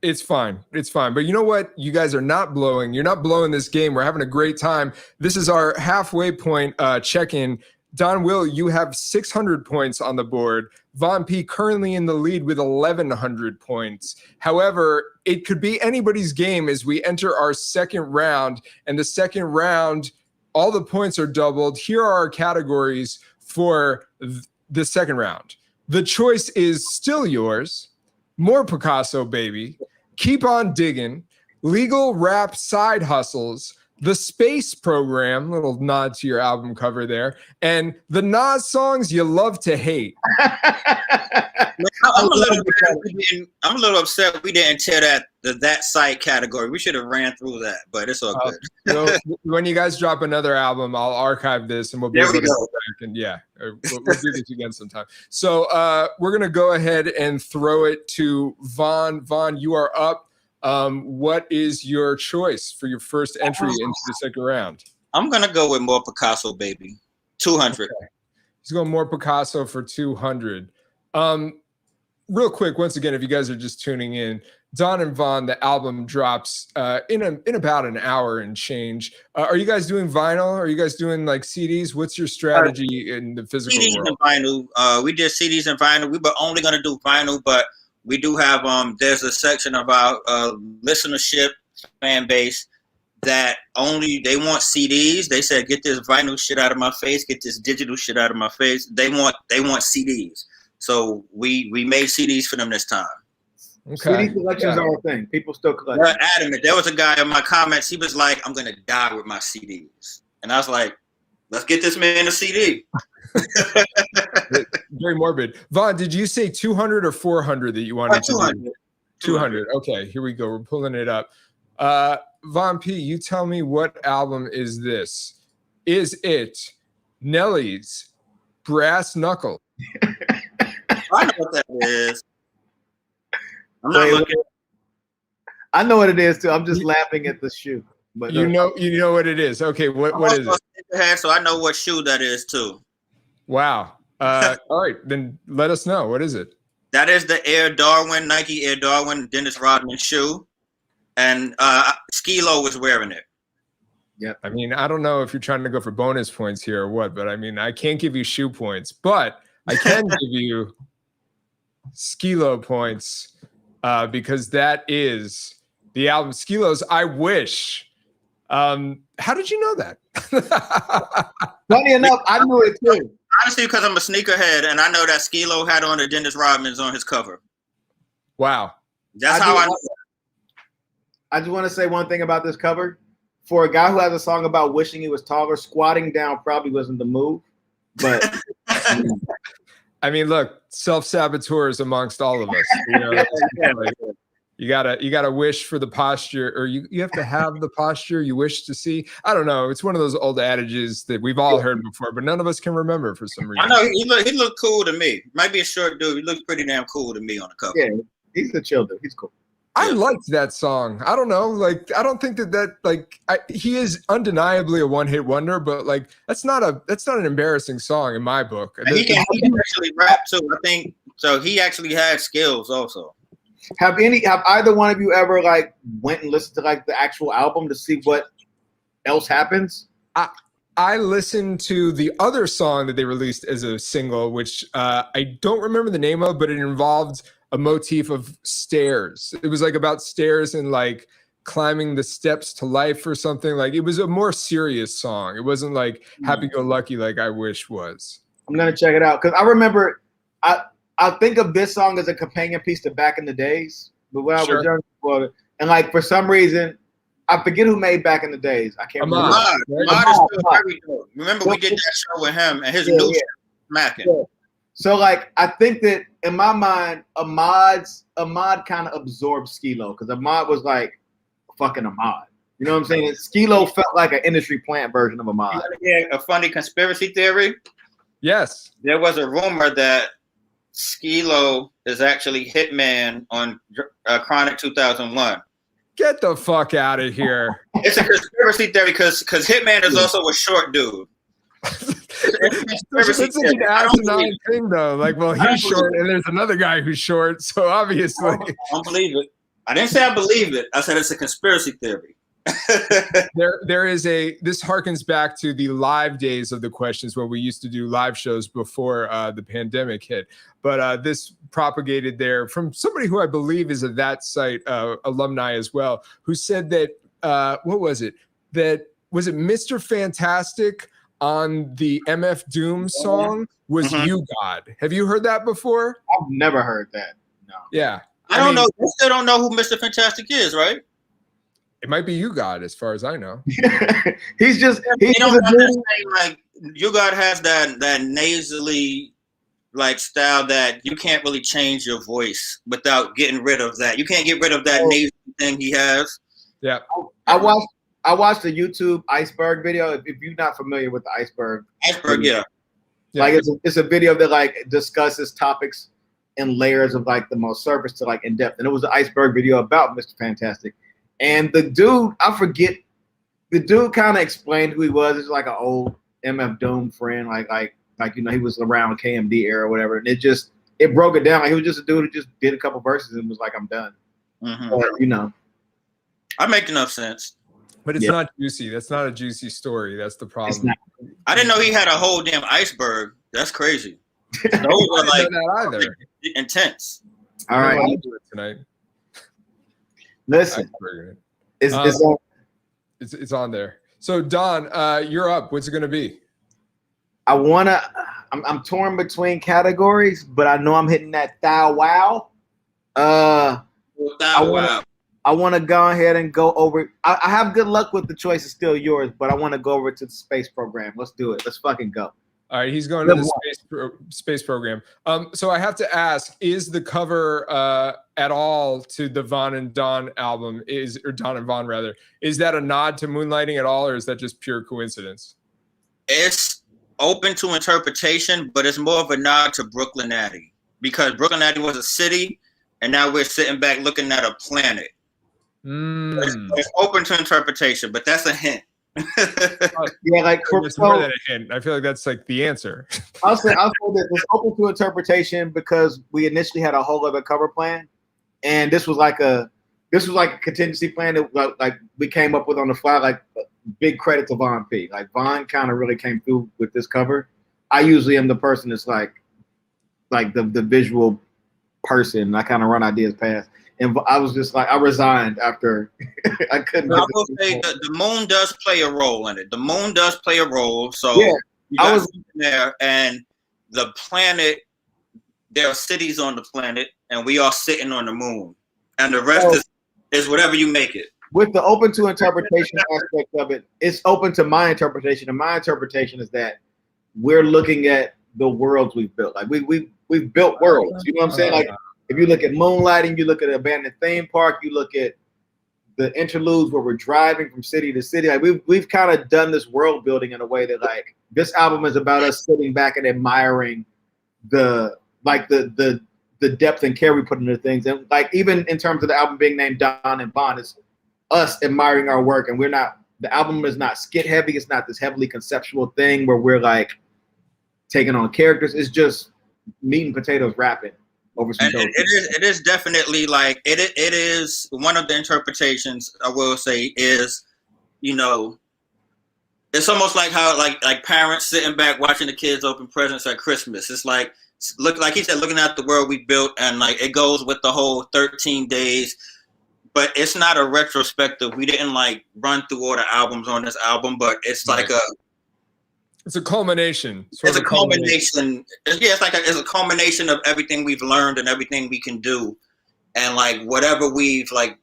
It's fine. But you know what? You guys are not blowing. You're not blowing this game. We're having a great time. This is our halfway point check-in. Donwill, you have 600 points on the board. Von Pea currently in the lead with 1,100 points. However, it could be anybody's game as we enter our second round. And the second round, all the points are doubled. Here are our categories for the second round. The choice is still yours. More Picasso, baby. Keep on digging. Legal rap side hustles. The Space Program, little nod to your album cover there, and the Nas songs you love to hate. I'm a little upset we didn't tear that site category. We should have ran through that, but it's all good. When you guys drop another album, I'll archive this and we'll be able to go back and we'll do this again sometime. So we're gonna go ahead and throw it to Von. Von, you are up. What is your choice for your first entry into the second round? I'm gonna go with More Picasso, baby. 200. Okay. He's going more Picasso for 200. Real quick, once again, if you guys are just tuning in, Don and Von, the album drops in about an hour and change. Are you guys doing vinyl? Are you guys doing like CDs? What's your strategy in the physical CDs world? and vinyl. We did CDs and vinyl. We were only going to do vinyl, but we do have there's a section of our listenership fan base that only they want CDs. They said, get this vinyl shit out of my face, get this digital shit out of my face. They want CDs. So we made CDs for them this time. Okay. CD collections are a thing. People still collect. They're adamant. There was a guy in my comments. He was like, "I'm gonna die with my CDs," and I was like, "Let's get this man a CD." Very morbid. Von, did you say 200 or 400 that you wanted to 200. do? 200. Okay, here we go. We're pulling it up. Von P, you tell me, what album is this? Is it Nelly's Brass Knuckle? I know what that is. I'm not looking. I know what it is too. I'm just laughing at the shoe. But you know what it is. Okay, what is it? So I know what shoe that is too. Wow. All right, then let us know. What is it? That is the Nike Air Darwin Dennis Rodman shoe, and Skee-Lo was wearing it. Yeah. I mean, I don't know if you're trying to go for bonus points here or what, but I mean, I can't give you shoe points, but I can give you Skee-Lo points. Because that is the album Skee-Lo's I Wish. How did you know that? Funny enough, I knew it too. Honestly, because I'm a sneakerhead, and I know that Skee-Lo had on the Dennis Rodman's on his cover. Wow. That's how I know that. I just want to say one thing about this cover. For a guy who has a song about wishing he was taller, squatting down probably wasn't the move. But I mean, look, self-saboteurs amongst all of us. You know, like, you gotta wish for the posture, or you have to have the posture you wish to see. I don't know. It's one of those old adages that we've all heard before, but none of us can remember for some reason. I know he looked cool to me. Might be a short dude. He looks pretty damn cool to me on the cover. yeah, he's a chill dude. He's cool. I liked that song. I don't know. Like, I don't think he is undeniably a one-hit wonder, but like, that's not an embarrassing song in my book. And he can actually rap too. I think so. He actually has skills also. Have either one of you ever like went and listened to like the actual album to see what else happens? I listened to the other song that they released as a single, which I don't remember the name of, but it involved a motif of stairs. It was like about stairs and like climbing the steps to life or something. Like, it was a more serious song. It wasn't like happy-go-lucky like I Wish was. I'm gonna check it out because I remember I think of this song as a companion piece to Back in the Days, but when I was young, and like for some reason I forget who made Back in the Days. I can't remember. Ahmad is still very good. Remember we did that show with him and his new smacking. Yeah. So like I think that in my mind, Ahmad kind of absorbed Skee-Lo because Ahmad was like fucking Ahmad. You know what I'm saying? And Skee-Lo felt like an industry plant version of Ahmad. Yeah, a funny conspiracy theory. Yes. There was a rumor that Skee-Lo is actually Hitman on Chronic 2001. Get the fuck out of here. It's a conspiracy theory because Hitman is also a short dude. It's such an asinine thing, though. Like, well, he's short, and there's another guy who's short, so obviously. I don't believe it. I didn't say I believe it. I said it's a conspiracy theory. There is this harkens back to the live days of the questions when we used to do live shows before the pandemic hit. But this propagated there from somebody who I believe is a That Site alumni as well, who said that what was it? That was it Mr. Fantastic on the MF Doom song was You God. Have you heard that before? I've never heard that. No. Yeah. I don't know. You still don't know who Mr. Fantastic is, right? It might be You God, as far as I know. he's just like You God has that nasally like style that you can't really change your voice without getting rid of that. You can't get rid of that nasal thing he has. Yeah. I watched the YouTube iceberg video. If you're not familiar with the iceberg, yeah. Like it's a video that like discusses topics in layers of like the most surface to like in depth. And it was an iceberg video about Mr. Fantastic. And the dude, I forget, the dude kind of explained who he was. It's like an old MF Doom friend, like Like, you know, he was around KMD era or whatever. And it broke it down. Like, he was just a dude who just did a couple verses and was like, I'm done. But, you know. I make enough sense. But it's not juicy. That's not a juicy story. That's the problem. I didn't know he had a whole damn iceberg. That's crazy. Those are like either. Intense. All right. I'll do it tonight. Listen. It's on there. So Don, you're up. What's it gonna be? I'm torn between categories, but I know I'm hitting that thou wow. I want to go ahead and go over. I have good luck with the choice. Is still yours, but I want to go over to the space program. Let's do it. Let's fucking go. All right, he's going to the space program. So I have to ask: is the cover at all to the Von and Don album? Or Don and Von rather? Is that a nod to Moonlighting at all, or is that just pure coincidence? It's open to interpretation, but it's more of a nod to Brooklyn Natty, because Brooklyn Natty was a city, and now we're sitting back looking at a planet. It's open to interpretation, but that's a hint. Yeah, like it's more than a hint. I feel like that's like the answer. I'll say that it's open to interpretation because we initially had a whole other cover plan, and this was like a contingency plan that like we came up with on the fly. Like, big credit to Von P. Like, Von kind of really came through with this cover. I usually am the person that's like the visual person. I kind of run ideas past. And I was just like, I resigned after I couldn't. I will say the moon does play a role in it. The moon does play a role. So yeah, I was there, and the planet. There are cities on the planet, and we are sitting on the moon, and the rest is whatever you make it. With the open to interpretation aspect of it, it's open to my interpretation, and my interpretation is that we're looking at the worlds we've built. Like we've built worlds. You know what I'm saying? Like, if you look at Moonlighting, you look at Abandoned Theme Park, you look at the interludes where we're driving from city to city. Like, we've kind of done this world building in a way that, like, this album is about us sitting back and admiring the depth and care we put into things. And like, even in terms of the album being named Don and Von, it's us admiring our work, and the album is not skit heavy. It's not this heavily conceptual thing where we're like taking on characters. It's just meat and potatoes rapping. And it is definitely like it is one of the interpretations I will say is, you know, it's almost like how like parents sitting back watching the kids open presents at Christmas. It's like like he said, looking at the world we built, and like it goes with the whole 13 days, but it's not a retrospective. We didn't like run through all the albums on this album, but it's like it's a culmination. It's a culmination. Yeah, it's a culmination of everything we've learned and everything we can do. And like whatever we've like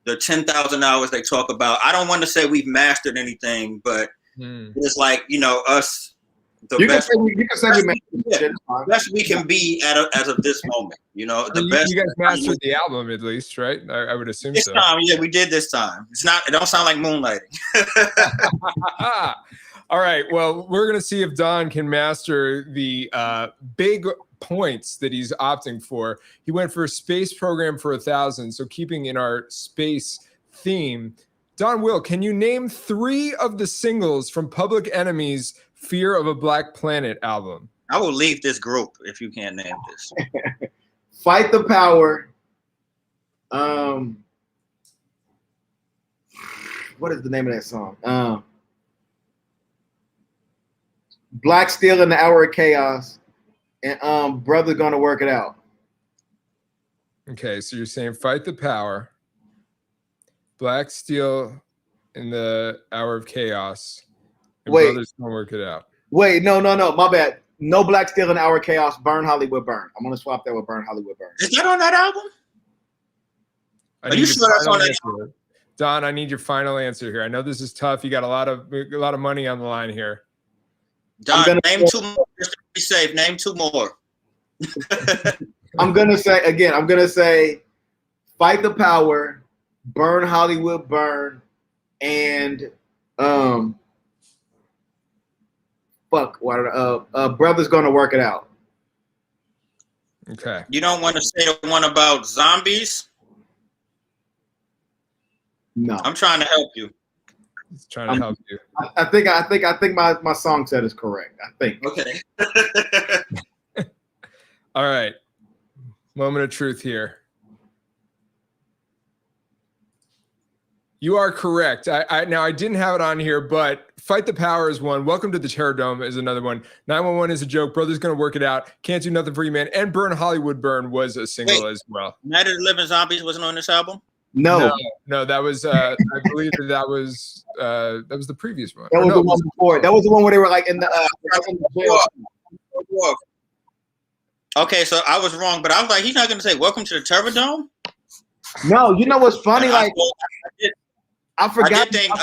the 10,000 hours they talk about. I don't want to say we've mastered anything, but it's like, you know, us the best we can be as of this moment. You know, the best. You guys mastered the album at least, right? I would assume this so. time, yeah, we did this time. It don't sound like Moonlighting. All right. Well, we're going to see if Don can master the big points that he's opting for. He went for a space program for 1,000. So keeping in our space theme, Don Will, can you name 3 of the singles from Public Enemy's Fear of a Black Planet album? I will leave this group if you can't name this. Fight the Power. What is the name of that song? Black Steel in the Hour of Chaos, and Brother Gonna Work It Out. Okay, so you're saying Fight the Power, Black Steel in the Hour of Chaos, and Brother's Gonna Work It Out. Wait, no, my bad. No Black Steel in the Hour of Chaos, Burn Hollywood Burn. I'm gonna swap that with Burn Hollywood Burn. Is that on that album? Are you sure that's on that album? Don, I need your final answer here. I know this is tough. You got a lot of money on the line here. Don, name 2 more. Just to be safe, name 2 more. I'm gonna say Fight the Power, Burn Hollywood Burn, and Brother's Gonna Work It Out. Okay. You don't want to say the one about zombies? No. I'm trying to help you. He's trying to help you. I think my song set is correct. I think. Okay. All right. Moment of truth here. You are correct. Now I didn't have it on here, but Fight the Power is one. Welcome to the Terror Dome is another one. 911 is a joke. Brother's Gonna Work It Out. Can't Do Nothing for You, Man. And Burn Hollywood Burn was a single as well. Night of the Living Zombies wasn't on this album? No, that was I believe that was the previous one. that was the one before. That was the one where they were like in the jail. Okay, so I was wrong, but I was like, he's not going to say "Welcome to the Terror Dome." No, you know what's funny? Like I I forgot. did think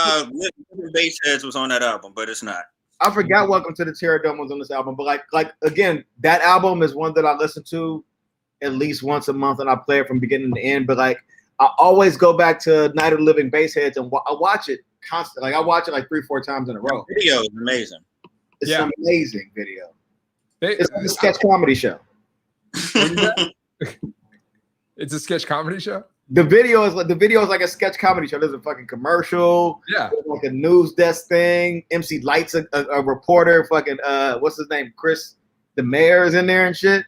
Living Bassheads was on that album, but it's not. I forgot Welcome to the Terror Dome was on this album, but like again, that album is one that I listen to at least once a month, and I play it from beginning to end. But like, I always go back to Night of the Living Bassheads, and I watch it constantly. Like I watch it like 3-4 times in a row. The video is amazing. It's an amazing video. It's like a sketch comedy show. It's a sketch comedy show. The video is like a sketch comedy show. There's a fucking commercial. Yeah. There's like a news desk thing. MC Light's a reporter. Fucking what's his name? Chris, the mayor is in there and shit.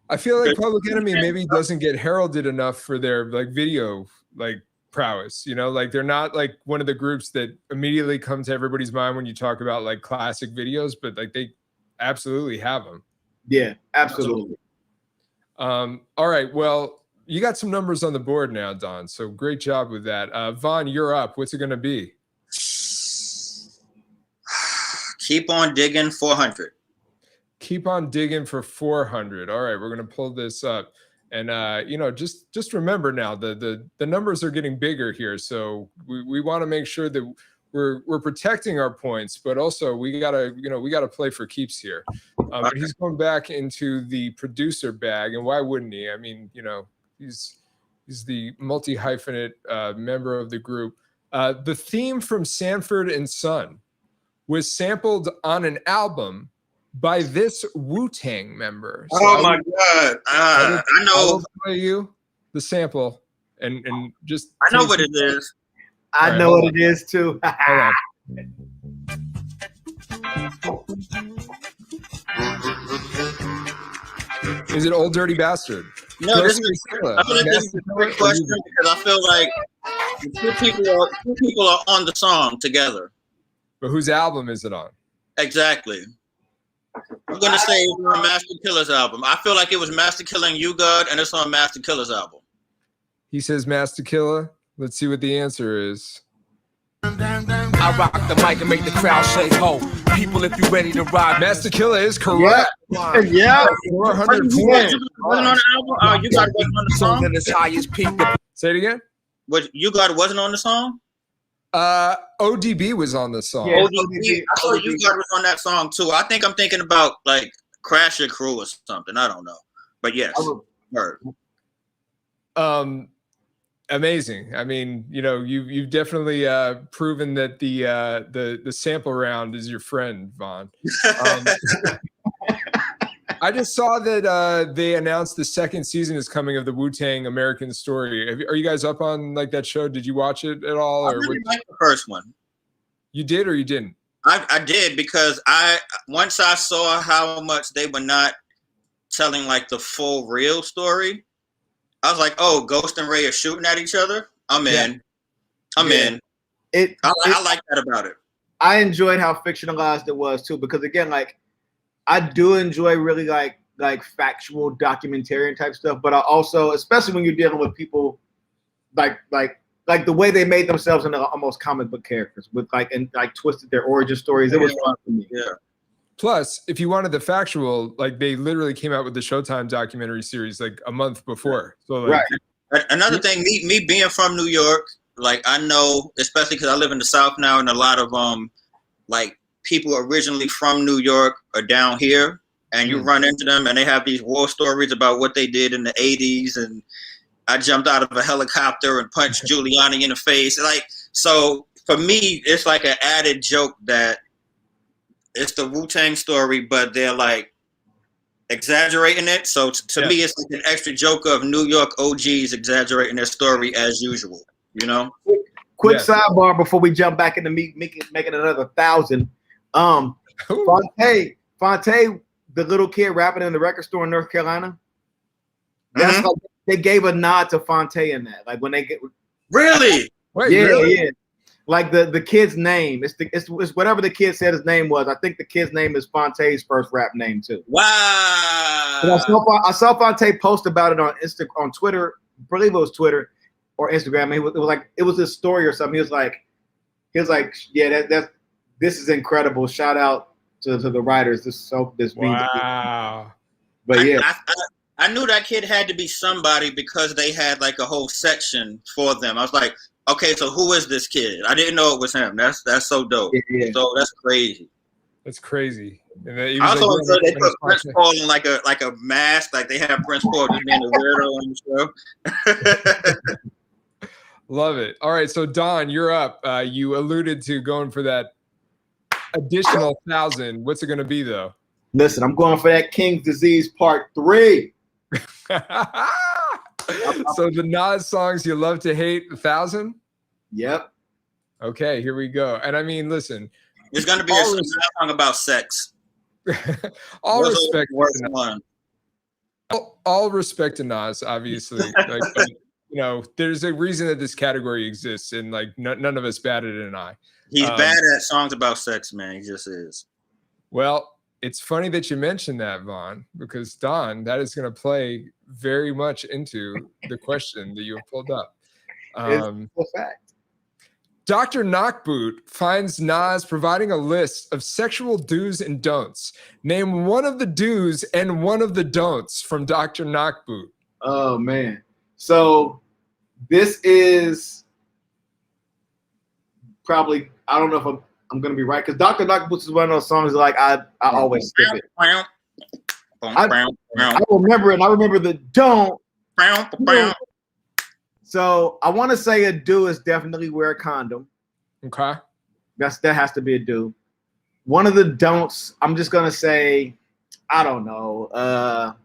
I feel like Public Enemy maybe doesn't get heralded enough for their like video like prowess. You know, like they're not like one of the groups that immediately come to everybody's mind when you talk about like classic videos, but like they absolutely have them. Yeah, absolutely. All right. Well, you got some numbers on the board now, Don. So great job with that. Von, you're up. What's it going to be? Keep on digging 400. Keep on digging for 400. All right, we're going to pull this up. And just remember now the numbers are getting bigger here. So we want to make sure that we're protecting our points, but also we gotta play for keeps here. But he's going back into the producer bag, and why wouldn't he? I mean, he's the multi-hyphenate member of the group. The theme from Sanford and Son was sampled on an album by this Wu-Tang member. So my God! I know. I will play you the sample and just. I know what it is. I know what it is too. Is it Old Dirty Bastard? No, I feel like this is a great question because I feel like two people are on the song together. But whose album is it on? Exactly. I'm gonna say it's on Master Killer's album. I feel like it was Master Killer and You God, and it's on Master Killer's album. He says Master Killer. Let's see what the answer is. I rock the mic and make the crowd shake. Ho, people, if you ready to ride, Master Killer is correct. Yeah. 400 points. Wasn't on the album? You God wasn't on the song. in its highest peak. Say it again. What You God wasn't on the song? ODB was on the song. Yeah. ODB. I thought You God was on that song too. I think I'm thinking about like Crash Your Crew or something. I don't know, but yes, heard. Amazing. I mean, you've definitely proven that the sample round is your friend, Von. I just saw that they announced the second season is coming of the Wu-Tang American Story. Are you guys up on like that show? Did you watch it at all? I really liked the first one. You did or you didn't? I did because once I saw how much they were not telling like the full real story, I was like, oh, Ghost and Ray are shooting at each other. I'm in. I'm in. I like that about it. I enjoyed how fictionalized it was too, because again, like I do enjoy really like factual documentarian type stuff, but I also, especially when you're dealing with people like the way they made themselves into almost comic book characters with and twisted their origin stories. It was fun for me. Yeah. Plus, if you wanted the factual, like they literally came out with the Showtime documentary series like a month before. So like, right. Another thing, me being from New York, like I know, especially because I live in the South now, and a lot of like people originally from New York are down here, and you run into them, and they have these war stories about what they did in the '80s, and I jumped out of a helicopter and punched Giuliani in the face. Like, so for me, it's like an added joke that it's the Wu-Tang story, but they're like exaggerating it. So to me, it's like an extra joke of New York OGs exaggerating their story as usual, quick Yes. sidebar before we jump back into making another 1,000. Fonte, the little kid rapping in the record store in North Carolina. That's like they gave a nod to Fonte in that. Like when they get Really? Wait, yeah, really? yeah. Like the kid's name. It's whatever the kid said his name was. I think the kid's name is Fonte's first rap name too. Wow. And I saw Fonte post about it on Twitter. I believe it was Twitter or Instagram. It was like it was his story or something. He was like, yeah, this is incredible. Shout out to the writers. This means Wow. but yeah. I knew that kid had to be somebody because they had like a whole section for them. I was like, okay, so who is this kid? I didn't know it was him. That's so dope. Yeah. So that's crazy. That's crazy. And then he I was also like, heard they put Prince Paul in like a mask, like they have Prince Paul just being a weirdo on the show. Love it. All right, so Don, you're up. You alluded to going for that additional 1,000. What's it going to be though? Listen, I'm going for that King's Disease Part 3. So the Nas songs you love to hate, 1,000. Yep. Okay, here we go. And I mean, listen, There's gonna be a song about sex. all What's respect. the worst one? All respect to Nas, obviously. Like, but, you know, there's a reason that this category exists, and like none of us batted an eye. He's bad at songs about sex, man. He just is. Well, it's funny that you mentioned that, Vaughn, because Don, that is going to play very much into the question that you have pulled up. It's a fact. Dr. Knockboot finds Nas providing a list of sexual do's and don'ts. Name one of the do's and one of the don'ts from Dr. Knockboot. Oh man. So this is probably, I don't know if I'm gonna be right, because Dr. Knockboot is one of those songs like I always skip it. I remember it, and I remember the don't. So I want to say a do is definitely wear a condom. Okay. That has to be a do. One of the don'ts, I'm just gonna say, I don't know,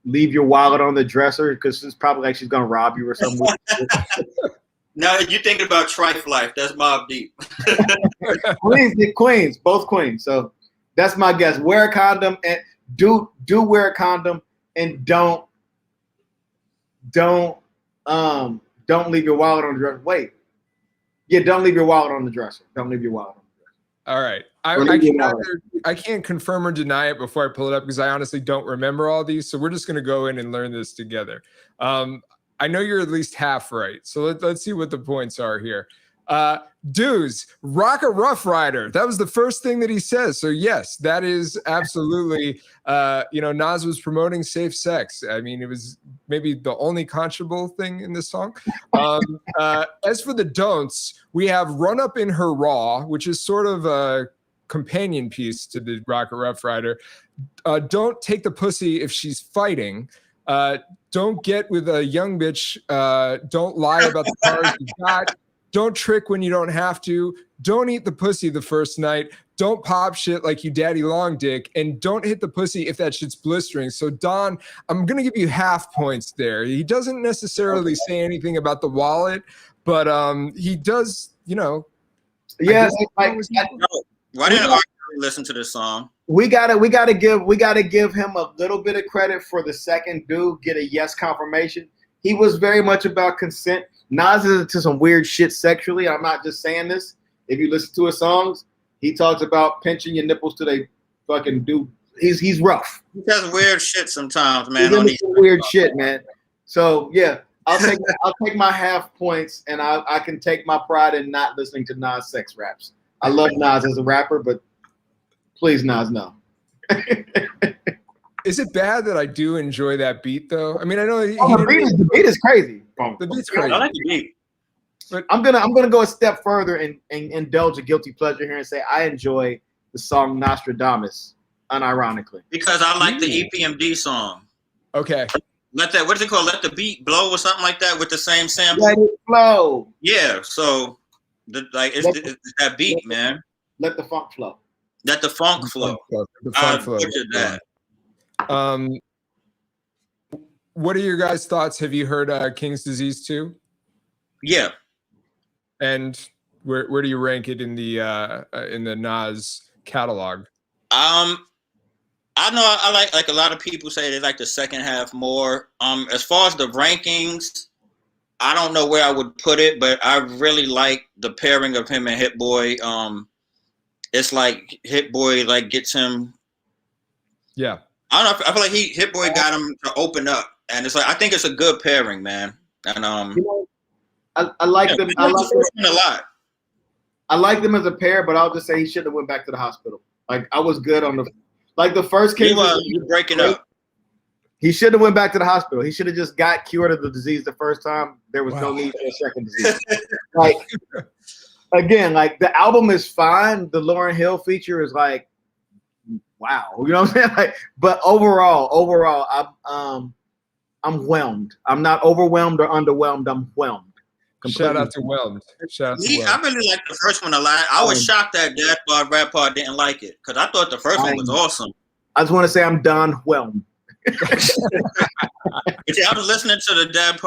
leave your wallet on the dresser, because it's probably like she's gonna rob you or something. No, you're thinking about Trife Life. That's Mobb Deep. Queens, both queens. So that's my guess. Wear a condom, and do wear a condom, and don't leave your wallet on the dresser. Wait. Yeah, don't leave your wallet on the dresser. Don't leave your wallet on the dresser. All right. I can't confirm or deny it before I pull it up, because I honestly don't remember all these. So we're just going to go in and learn this together. I know you're at least half right. So let's see what the points are here. Dudes, rock a Rough Rider. That was the first thing that he says. So yes, that is absolutely, Nas was promoting safe sex. I mean, it was maybe the only conscionable thing in this song. As for the don'ts, we have Run Up in Her Raw, which is sort of a companion piece to the rock a Rough Rider. Don't take the pussy if she's fighting. Don't get with a young bitch. Don't lie about the cars you got. Don't trick when you don't have to. Don't eat the pussy the first night. Don't pop shit like you daddy long dick. And don't hit the pussy if that shit's blistering. So Don, I'm going to give you half points there. He doesn't necessarily say anything about the wallet, but he does, Yeah. Why didn't Arthur listen to this song? We gotta give him a little bit of credit for the second do, get a yes confirmation. He was very much about consent. Nas is into some weird shit sexually. I'm not just saying this. If you listen to his songs, he talks about pinching your nipples till they fucking do. He's rough. He does weird shit sometimes, man. He's into some weird shit, man. So yeah, I'll take my half points, and I can take my pride in not listening to Nas sex raps. I love Nas as a rapper, but please, Nas, no. Is it bad that I do enjoy that beat though? I mean, I know the beat is crazy. The beat's crazy. I like the beat. But I'm gonna go a step further and indulge a guilty pleasure here and say I enjoy the song Nostradamus, unironically. Because I like the EPMD song. Okay. What is it called? Let the beat blow or something like that with the same sample. Let it flow. Yeah. So it's that beat, man. Let the funk flow. Let the funk flow. The funk flow. That. What are your guys' thoughts? Have you heard King's Disease 2? Yeah. And where do you rank it in the Nas catalog? I know I like a lot of people say they like the second half more. As far as the rankings, I don't know where I would put it, but I really like the pairing of him and Hit Boy. It's like Hit Boy like gets him. Yeah. I don't know. I feel like Hit Boy got him to open up, and it's like I think it's a good pairing, man. And I like them. I like them a lot. I like them as a pair, but I'll just say he shouldn't have went back to the hospital. Like I was good on the first case. You're breaking up. He should have went back to the hospital. He should have just got cured of the disease the first time. There was no need for a second disease. Like again, like the album is fine. The Lauryn Hill feature is like, wow, you know what I'm saying? Like, but overall, I'm whelmed. I'm not overwhelmed or underwhelmed. I'm whelmed. Shout out to Whelmed. I really like the first one a lot. I was shocked that Dad Bod Rap Pod didn't like it because I thought the first one was awesome. I just want to say I'm done whelmed. See, I was listening to the Dad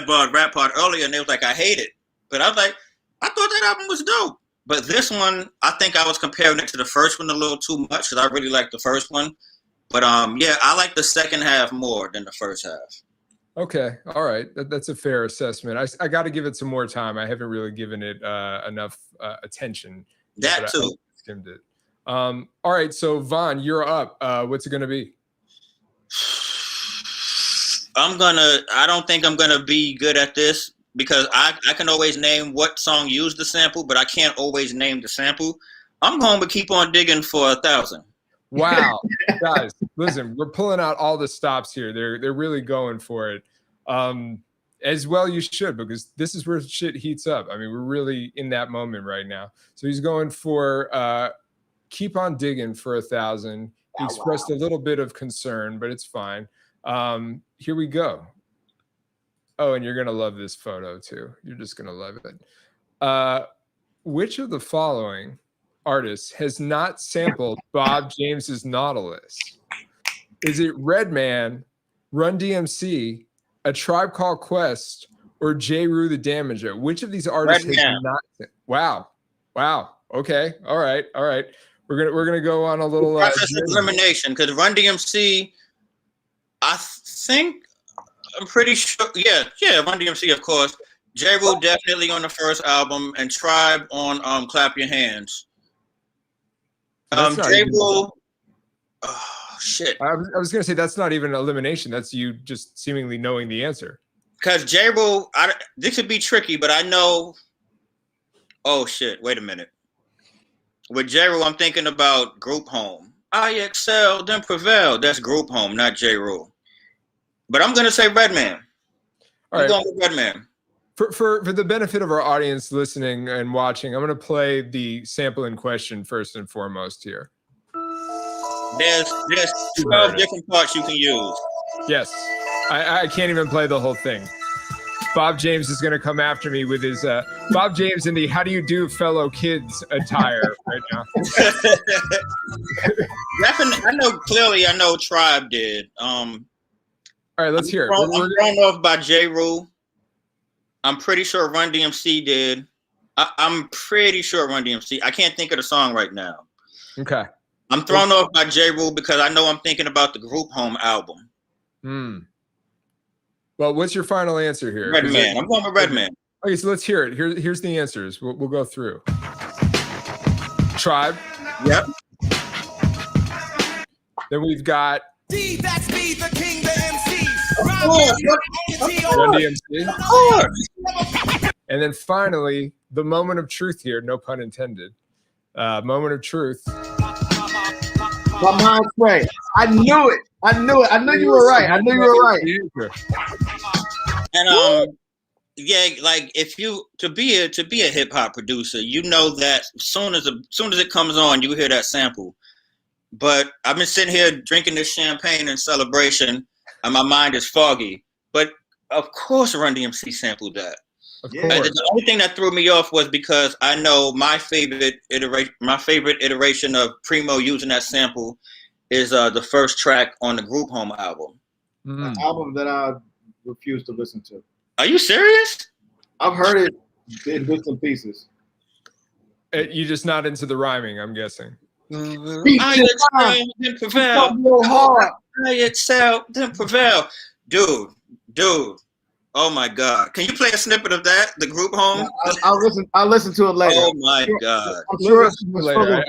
Bod Rap Pod earlier, and they was like, I hate it. But I was like, I thought that album was dope. But this one, I think I was comparing it to the first one a little too much because I really liked the first one. But yeah, I like the second half more than the first half. Okay, all right, that's a fair assessment. I got to give it some more time. I haven't really given it enough attention. That too. I skimmed it. All right, so Von, you're up. What's it gonna be? I don't think I'm gonna be good at this because I can always name what song used the sample, but I can't always name the sample. I'm going to keep on digging for 1,000. Wow, guys, listen, we're pulling out all the stops here. They're really going for it. As well you should, because this is where shit heats up. I mean, we're really in that moment right now. So he's going for keep on digging for 1,000. He expressed a little bit of concern, but it's fine. Here we go. Oh, and you're gonna love this photo too. You're just gonna love it. Which of the following artist has not sampled Bob James's Nautilus? Is it Redman, Run DMC, A Tribe Called Quest, or J. Rue the Damager? Which of these artists has not? Wow. Okay. All right. We're gonna go on a little process of elimination because Run DMC. I'm pretty sure. Yeah. Run DMC, of course. J. Rue definitely on the first album, and Tribe on Clap Your Hands. J. Rue. Oh shit! I was gonna say that's not even elimination. That's you just seemingly knowing the answer. Because J. Rue, this could be tricky, but I know. Oh shit! Wait a minute. With J. Rue, I'm thinking about Group Home. I excel, then prevail. That's Group Home, not J. Rue. But I'm gonna say Redman. All right. Going with Redman. For the benefit of our audience listening and watching, I'm going to play the sample in question first and foremost here. There's 12 different parts you can use. Yes. I can't even play the whole thing. Bob James is going to come after me with his Bob James in the "How do you do, fellow kids" attire right now. I know Tribe did. All right, let's hear it. I'm thrown off by J. Rue. I'm pretty sure Run DMC did. I'm pretty sure Run DMC. I can't think of the song right now. Okay. I'm thrown off by J. Rue because I know I'm thinking about the Group Home album. Well, what's your final answer here? Redman. I'm going with Redman. Okay, so let's hear it. Here's the answers. We'll go through. Tribe. Yep. Then we've got That's me, the king, the MC. Run DMC. Of course. And then finally, the moment of truth here, no pun intended. Moment of truth. My mind's right. I knew it. I knew you were right. And yeah, like if you to be a hip hop producer, you know that as soon as it comes on, you hear that sample. But I've been sitting here drinking this champagne in celebration, and my mind is foggy. But of course, Run DMC sampled that. Of And course. the only thing that threw me off was because I know my favorite iteration of Primo using that sample is the first track on the Group Home album. An album that I refuse to listen to. Are you serious? I've heard it In bits and pieces. You're just not into the rhyming, I'm guessing. I excel, then prevail. I excel, then prevail. Dude. Oh my God! Can you play a snippet of that? The group home. I'll listen to it later. Oh my God! I'm sure Later.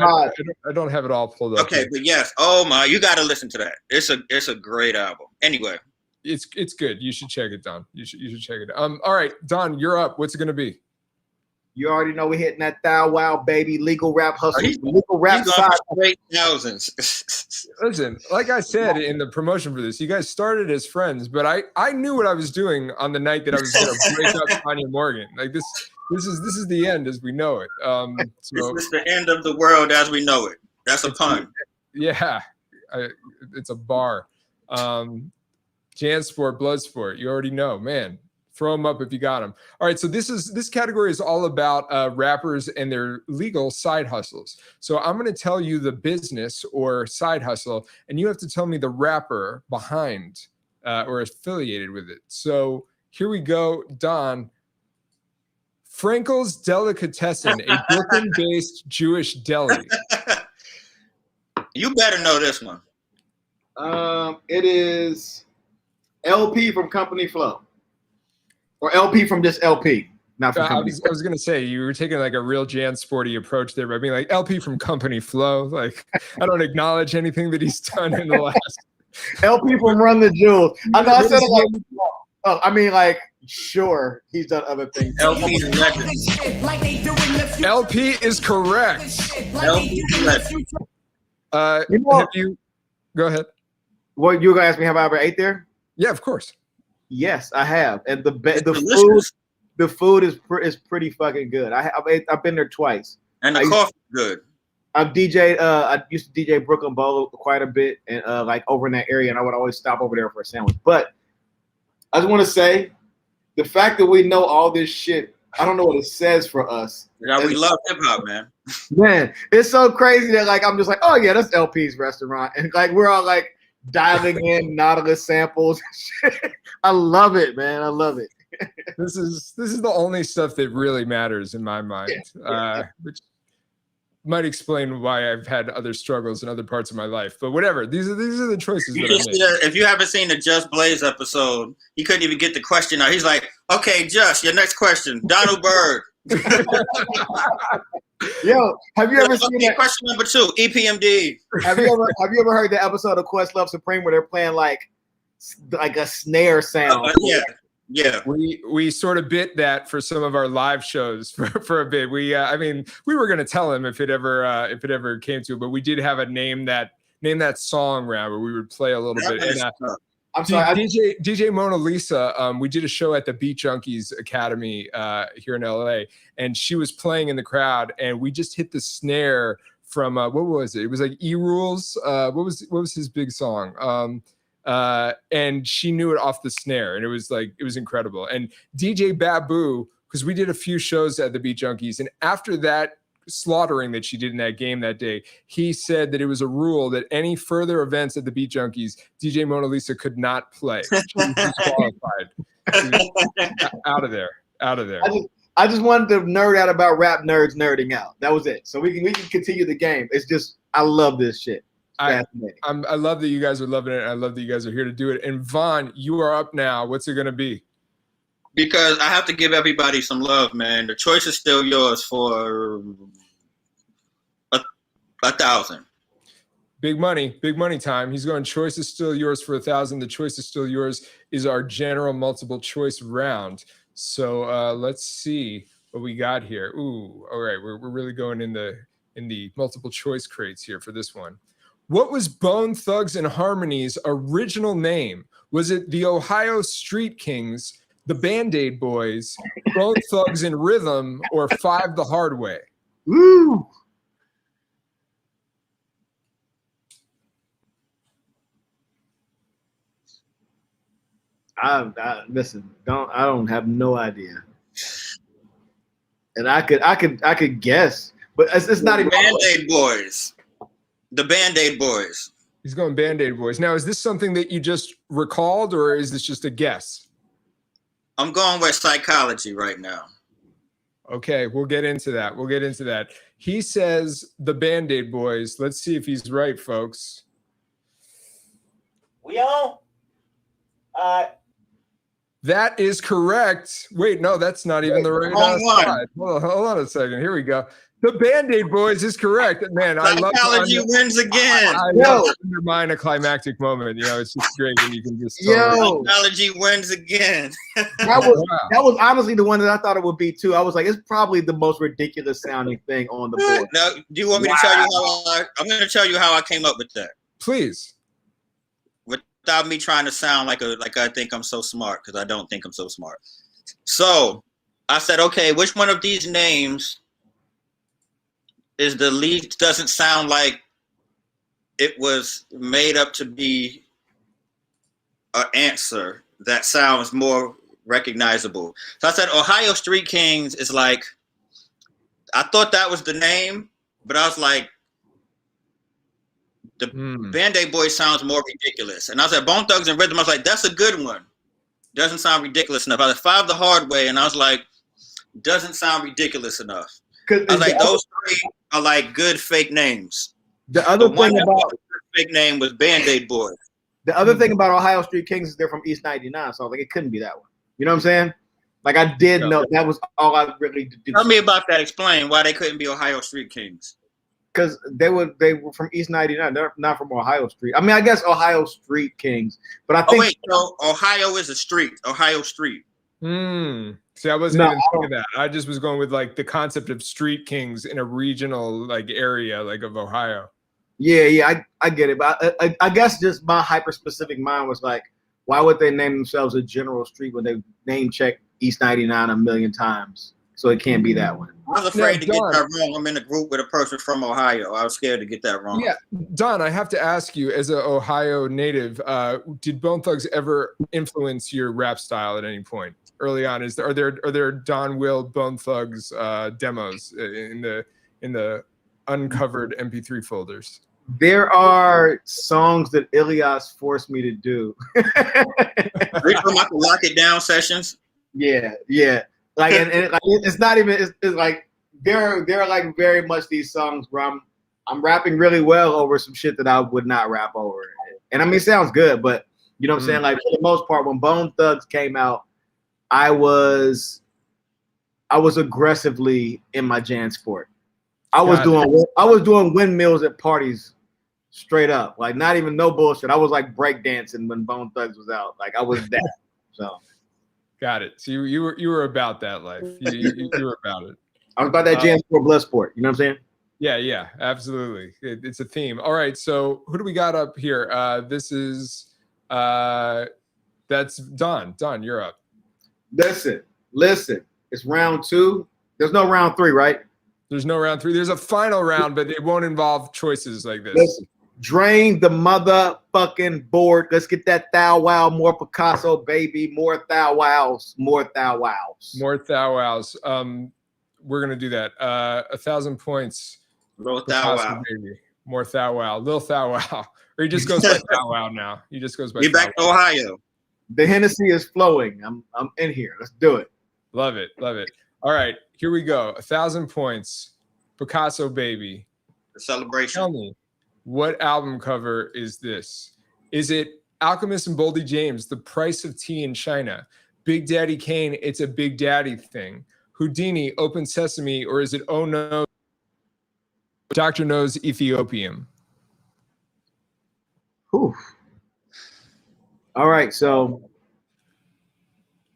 I don't have it all pulled up. Okay, but yes. Oh my! You got to listen to that. It's a great album. Anyway, it's good. You should check it, Don. You should check it. All right, Don, you're up. What's it gonna be? You already know we're hitting that thou wow baby legal rap hustle. Legal rap he's side. straight thousands. Listen, like I said in the promotion for this, you guys started as friends, but I knew what I was doing on the night that I was going to break up Tanya Morgan. Like this is the end as we know it. So, this is the end of the world as we know it. That's a pun. Yeah, it's a bar. Jansport, bloodsport. You already know, man. Throw them up if you got them. All right, so this category is all about rappers and their legal side hustles. So I'm going to tell you the business or side hustle, and you have to tell me the rapper behind or affiliated with it. So here we go, Don. Frankel's Delicatessen, a Brooklyn-based Jewish deli. You better know this one. It is LP from Company Flow. Or LP from just LP, not from Company. I was going to say, you were taking like a real Jansporty approach there by being like LP from Company Flow. Like, I don't acknowledge anything that he's done in the last. LP from Run the Jewels. I know I said it like, oh, I mean, like, sure, he's done other things. LP is legend. LP is correct. LP is legend. Go ahead. What, you guys ask me, have I ever ate there? Yeah, of course. Yes, I have, and the food is pretty fucking good. I've been there twice, and the coffee is good. I've DJ'd. I used to DJ Brooklyn Bowl quite a bit, and like over in that area, and I would always stop over there for a sandwich. But I just want to say, the fact that we know all this shit, I don't know what it says for us. Yeah, we love hip hop, man. Man, it's so crazy that like I'm just like, oh yeah, that's LP's restaurant, and like we're all like diving in Nautilus samples. I love it, man. I love it. This is the only stuff that really matters in my mind, which might explain why I've had other struggles in other parts of my life. But whatever, these are the choices that I make. If you haven't seen the Just Blaze episode, he couldn't even get the question out. He's like, "Okay, Just, your next question, Donald Byrd." Yo, have you ever seen that? Question number 2, EPMD. Have you ever heard the episode of Questlove Supreme where they're playing like a snare sound? Yeah. We sort of bit that for some of our live shows for a bit. We were gonna tell him if it ever came to it, but we did have a name that song round where we would play a little bit. I'm sorry, DJ Mona Lisa. We did a show at the Beat Junkies Academy here in LA, and she was playing in the crowd, and we just hit the snare from what was it? It was like E Rules. What was his big song? And she knew it off the snare, and it was incredible. And DJ Babu, because we did a few shows at the Beat Junkies, and after that slaughtering that she did in that game that day, he said that it was a rule that any further events at the Beat Junkies, DJ Mona Lisa could not play. She was disqualified. Out of there. I just wanted to nerd out about rap nerds nerding out. That was it. So we can continue the game. It's just I love this shit. I love that you guys are loving it. I love that you guys are here to do it. And Von, you are up now. What's it going to be? Because I have to give everybody some love, man. The choice is still yours for 1,000. Big money time. He's going, choice is still yours for 1,000. The choice is still yours is our general multiple choice round. So let's see what we got here. Ooh, all right. We're really going in the multiple choice crates here for this one. What was Bone Thugs and Harmony's original name? Was it the Ohio Street Kings, the Band-Aid Boys, Bone Thugs and Rhythm, or Five the Hard Way? Woo! Listen. I don't have no idea, and I could guess, but it's not even Band-Aid Boys. The Band-Aid Boys. He's going Band-Aid Boys. Now, is this something that you just recalled, or is this just a guess? I'm going with psychology right now. Okay, we'll get into that. We'll get into that. He says the Band-Aid Boys. Let's see if he's right, folks. We all. That is correct. Wait, no, that's not even the right Wrong one. side. Hold on a second. Here we go. The Band-Aid Boys is correct. Man, I love Psychology wins again. I love to undermine a climactic moment. You know, it's just great when you can just Psychology wins again. That was honestly the one that I thought it would be too. I was like, it's probably the most ridiculous sounding thing on the board. Now, do you want me to tell you how I'm going to tell you how I came up with that? Please. Without me trying to sound like I think I'm so smart, because I don't think I'm so smart. So I said, okay, which one of these names is the least, doesn't sound like it was made up to be an answer that sounds more recognizable? So I said Ohio Street Kings is like, I thought that was the name, but I was like, the Band-Aid Boys sounds more ridiculous. And I was like, Bone Thugs and Rhythm, I was like, that's a good one. Doesn't sound ridiculous enough. I was like, Five the Hard Way, and I was like, doesn't sound ridiculous enough. I was like, those three are like good fake names. The other thing about fake name was Band-Aid Boys. The other thing about Ohio Street Kings is they're from East 99, so I was like, it couldn't be that one. You know what I'm saying? Like I did know that was all I really did. Tell me about that. Explain why they couldn't be Ohio Street Kings. Because they were from East 99. They're not from Ohio Street. I mean, I guess Ohio Street Kings, but I think. Oh wait, so Ohio is a street. Ohio Street. See, I wasn't even thinking that. I just was going with like the concept of street kings in a regional like area like of Ohio. Yeah, I get it, but I guess just my hyper specific mind was like, why would they name themselves a general street when they name check East 99 a million times? So it can't be that one. I was afraid to get that wrong. I'm in a group with a person from Ohio. I was scared to get that wrong. Yeah, Don, I have to ask you, as an Ohio native, did Bone Thugs ever influence your rap style at any point early on? Are there Donwill Bone Thugs demos in the uncovered MP3 folders? There are songs that Ilias forced me to do. Are you talking about the Lock It Down sessions? Yeah. Like, and like, it's not even. It's like there are like very much these songs where I'm rapping really well over some shit that I would not rap over. And I mean, it sounds good, but you know what I'm saying? Like for the most part, when Bone Thugs came out, I was aggressively in my Jansport. I was doing windmills at parties straight up, like not even no bullshit. I was like breakdancing when Bone Thugs was out. Like I was that. So. Got it. So you were about that life. You were about it. I was about that Jansport bloodsport. You know what I'm saying? Yeah, absolutely. It's a theme. All right. So who do we got up here? This is that's Don. Don, you're up. Listen. It's round 2. There's no round 3, right? There's no round 3. There's a final round, but it won't involve choices like this. Listen. Drain the motherfucking board. Let's get that thou wow, more Picasso, baby. More thou wows. More thou wows. More thou wows. We're gonna do that. 1,000 points. Little thou wow. Baby. More thou wow. Little thou wow. Or he just goes by thou wow now. He just goes by. Get back to Ohio. The Hennessy is flowing. I'm in here. Let's do it. Love it. All right, here we go. 1,000 points. Picasso, baby. The celebration. Tell me. What album cover is this? Is it Alchemist and Boldy James, The Price of Tea in China? Big Daddy Kane, It's a Big Daddy Thing? Houdini, Open Sesame, or is it Oh No, Dr. No's Ethiopium? Whew. All right, so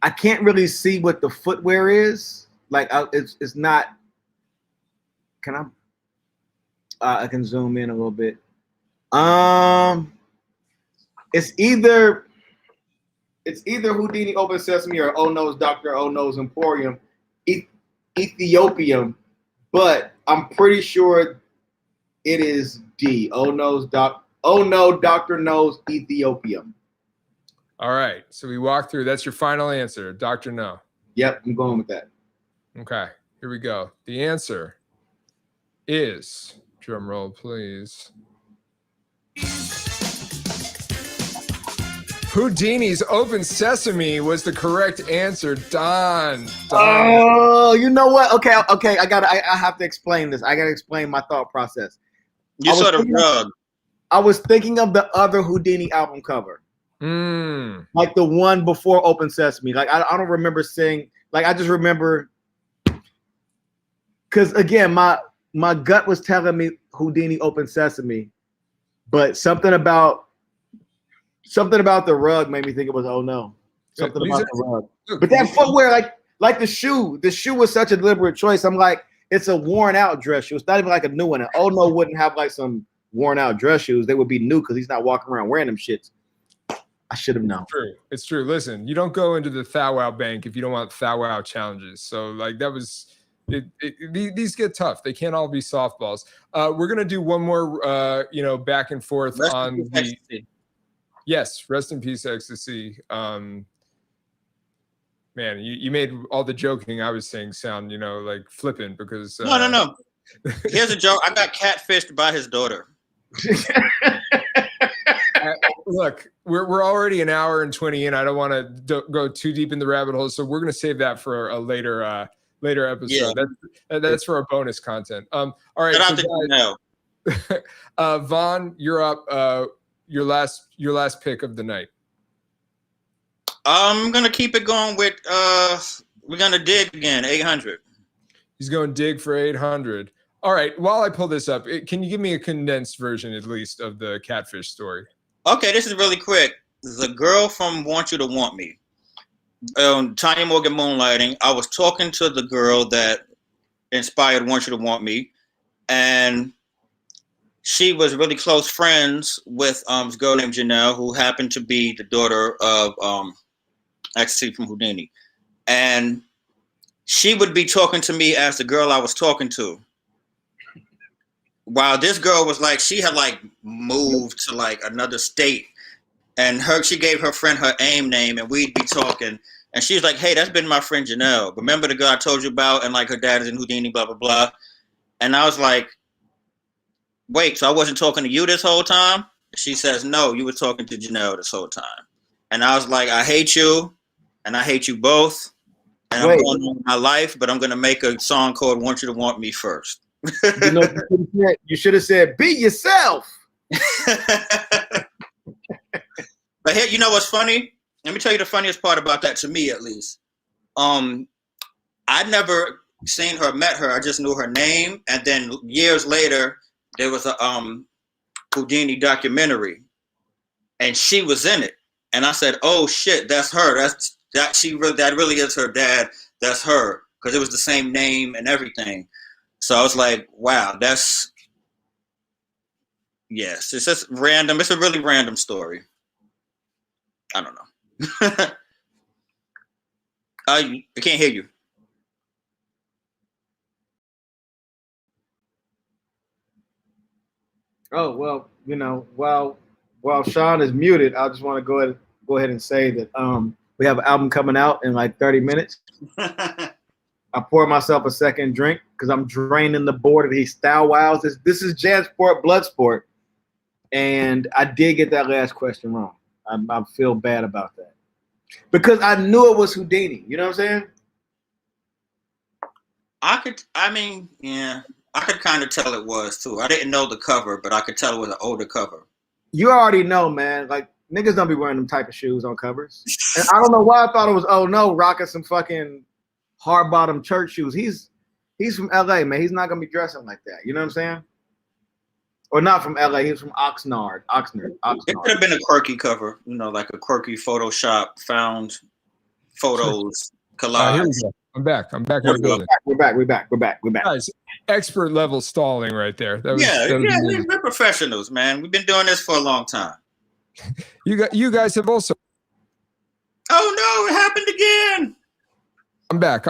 I can't really see what the footwear is. Like, it's not. Can I? I can zoom in a little bit. It's either Houdini Open Sesame or Oh No's Dr. Oh No's Emporium, Ethiopium, but I'm pretty sure it is D. Oh no, Dr. No's Ethiopium. All right, so we walked through. That's your final answer, Dr. No. Yep, I'm going with that. Okay, here we go. The answer is, drum roll, please. Houdini's Open Sesame was the correct answer. Don. Oh, you know what? Okay. I have to explain this. I gotta explain my thought process. You saw the rug. I was thinking of the other Houdini album cover. Like the one before Open Sesame. Like I don't remember seeing, like I just remember, because again, my gut was telling me Houdini Open Sesame, but something about the rug made me think it was oh no. Something about the rug. But that footwear, like the shoe was such a deliberate choice. I'm like, it's a worn out dress shoe. It's not even like a new one. And oh no wouldn't have like some worn out dress shoes. They would be new because he's not walking around wearing them shits. I should have known. It's true. Listen, you don't go into the Thou Wow Bank if you don't want Thou Wow challenges. So like that was these get tough. They can't all be softballs. We're gonna do one more back and forth on the yes, rest in peace, ecstasy. Man, you made all the joking I was saying sound, like flippant because No. Here's a joke. I got catfished by his daughter. Look, we're already an hour and 20 in. I don't want to go too deep in the rabbit hole, so we're going to save that for a later episode. Yeah. That's for our bonus content. All right, Von, you're up. Your last pick of the night. I'm gonna keep it going with we're gonna dig again. 800. He's going dig for 800. All right. While I pull this up, can you give me a condensed version, at least, of the catfish story? Okay, this is really quick. The girl from Want You to Want Me, Tanya Morgan Moonlighting. I was talking to the girl that inspired Want You to Want Me, and she was really close friends with a girl named Janelle, who happened to be the daughter of Ecstasy from Houdini. And she would be talking to me as the girl I was talking to. While this girl was like, she had like moved to like another state, and she gave her friend her AIM name, and we'd be talking, and she was like, hey, that's been my friend Janelle. Remember the girl I told you about? And like her dad is in Houdini, blah, blah, blah. And I was like, wait, so I wasn't talking to you this whole time? She says, no, you were talking to Janelle this whole time. And I was like, I hate you, and I hate you both. And I'm going on with my life, but I'm going to make a song called Want You to Want Me first. You should have said, be yourself. But here, you know what's funny? Let me tell you the funniest part about that, to me at least. I'd never seen her, met her. I just knew her name. And then years later, there was a Houdini documentary, and she was in it. And I said, "Oh shit, that's her. That really is her dad. That's her," because it was the same name and everything. So I was like, "Wow, it's just random. It's a really random story. I don't know. I can't hear you." Oh, well, while Sean is muted, I just want to go ahead and say that we have an album coming out in like 30 minutes. I poured myself a second drink because I'm draining the board of these style wows. This is Jansport, Bloodsport. And I did get that last question wrong. I feel bad about that. Because I knew it was Houdini. You know what I'm saying? I could kind of tell it was too. I didn't know the cover, but I could tell it was an older cover. You already know, man. Like, niggas don't be wearing them type of shoes on covers. And I don't know why I thought it was, oh no, rocking some fucking hard bottom church shoes. He's from LA, man. He's not gonna be dressing like that. You know what I'm saying? Or not from LA, he's from Oxnard. It could have been a quirky cover, like a quirky Photoshop found photos collage. Here we go. I'm back. We're back. Guys, expert level stalling right there. We're professionals, man. We've been doing this for a long time. You guys have also. Oh no! It happened again. I'm back.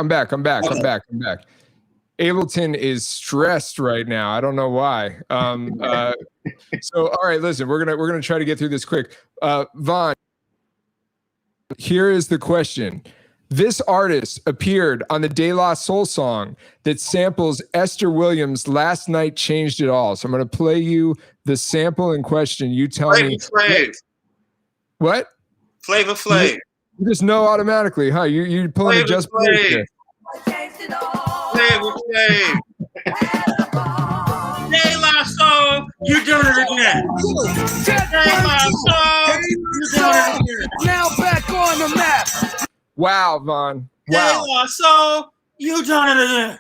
Ableton is stressed right now. I don't know why. So all right, listen, we're gonna try to get through this quick. Von, here is the question. This artist appeared on the De La Soul song that samples Esther Williams' Last Night Changed It All. So I'm going to play you the sample in question. You tell me. Flavor Flav. What? Flavor Flav. You just know automatically, huh? You're pulling a just Flavor Flav. De La Soul, you doing it again. De La Soul, you doing it again. Now back on the map. Wow, Von. De Wow. La Soul, you done it again.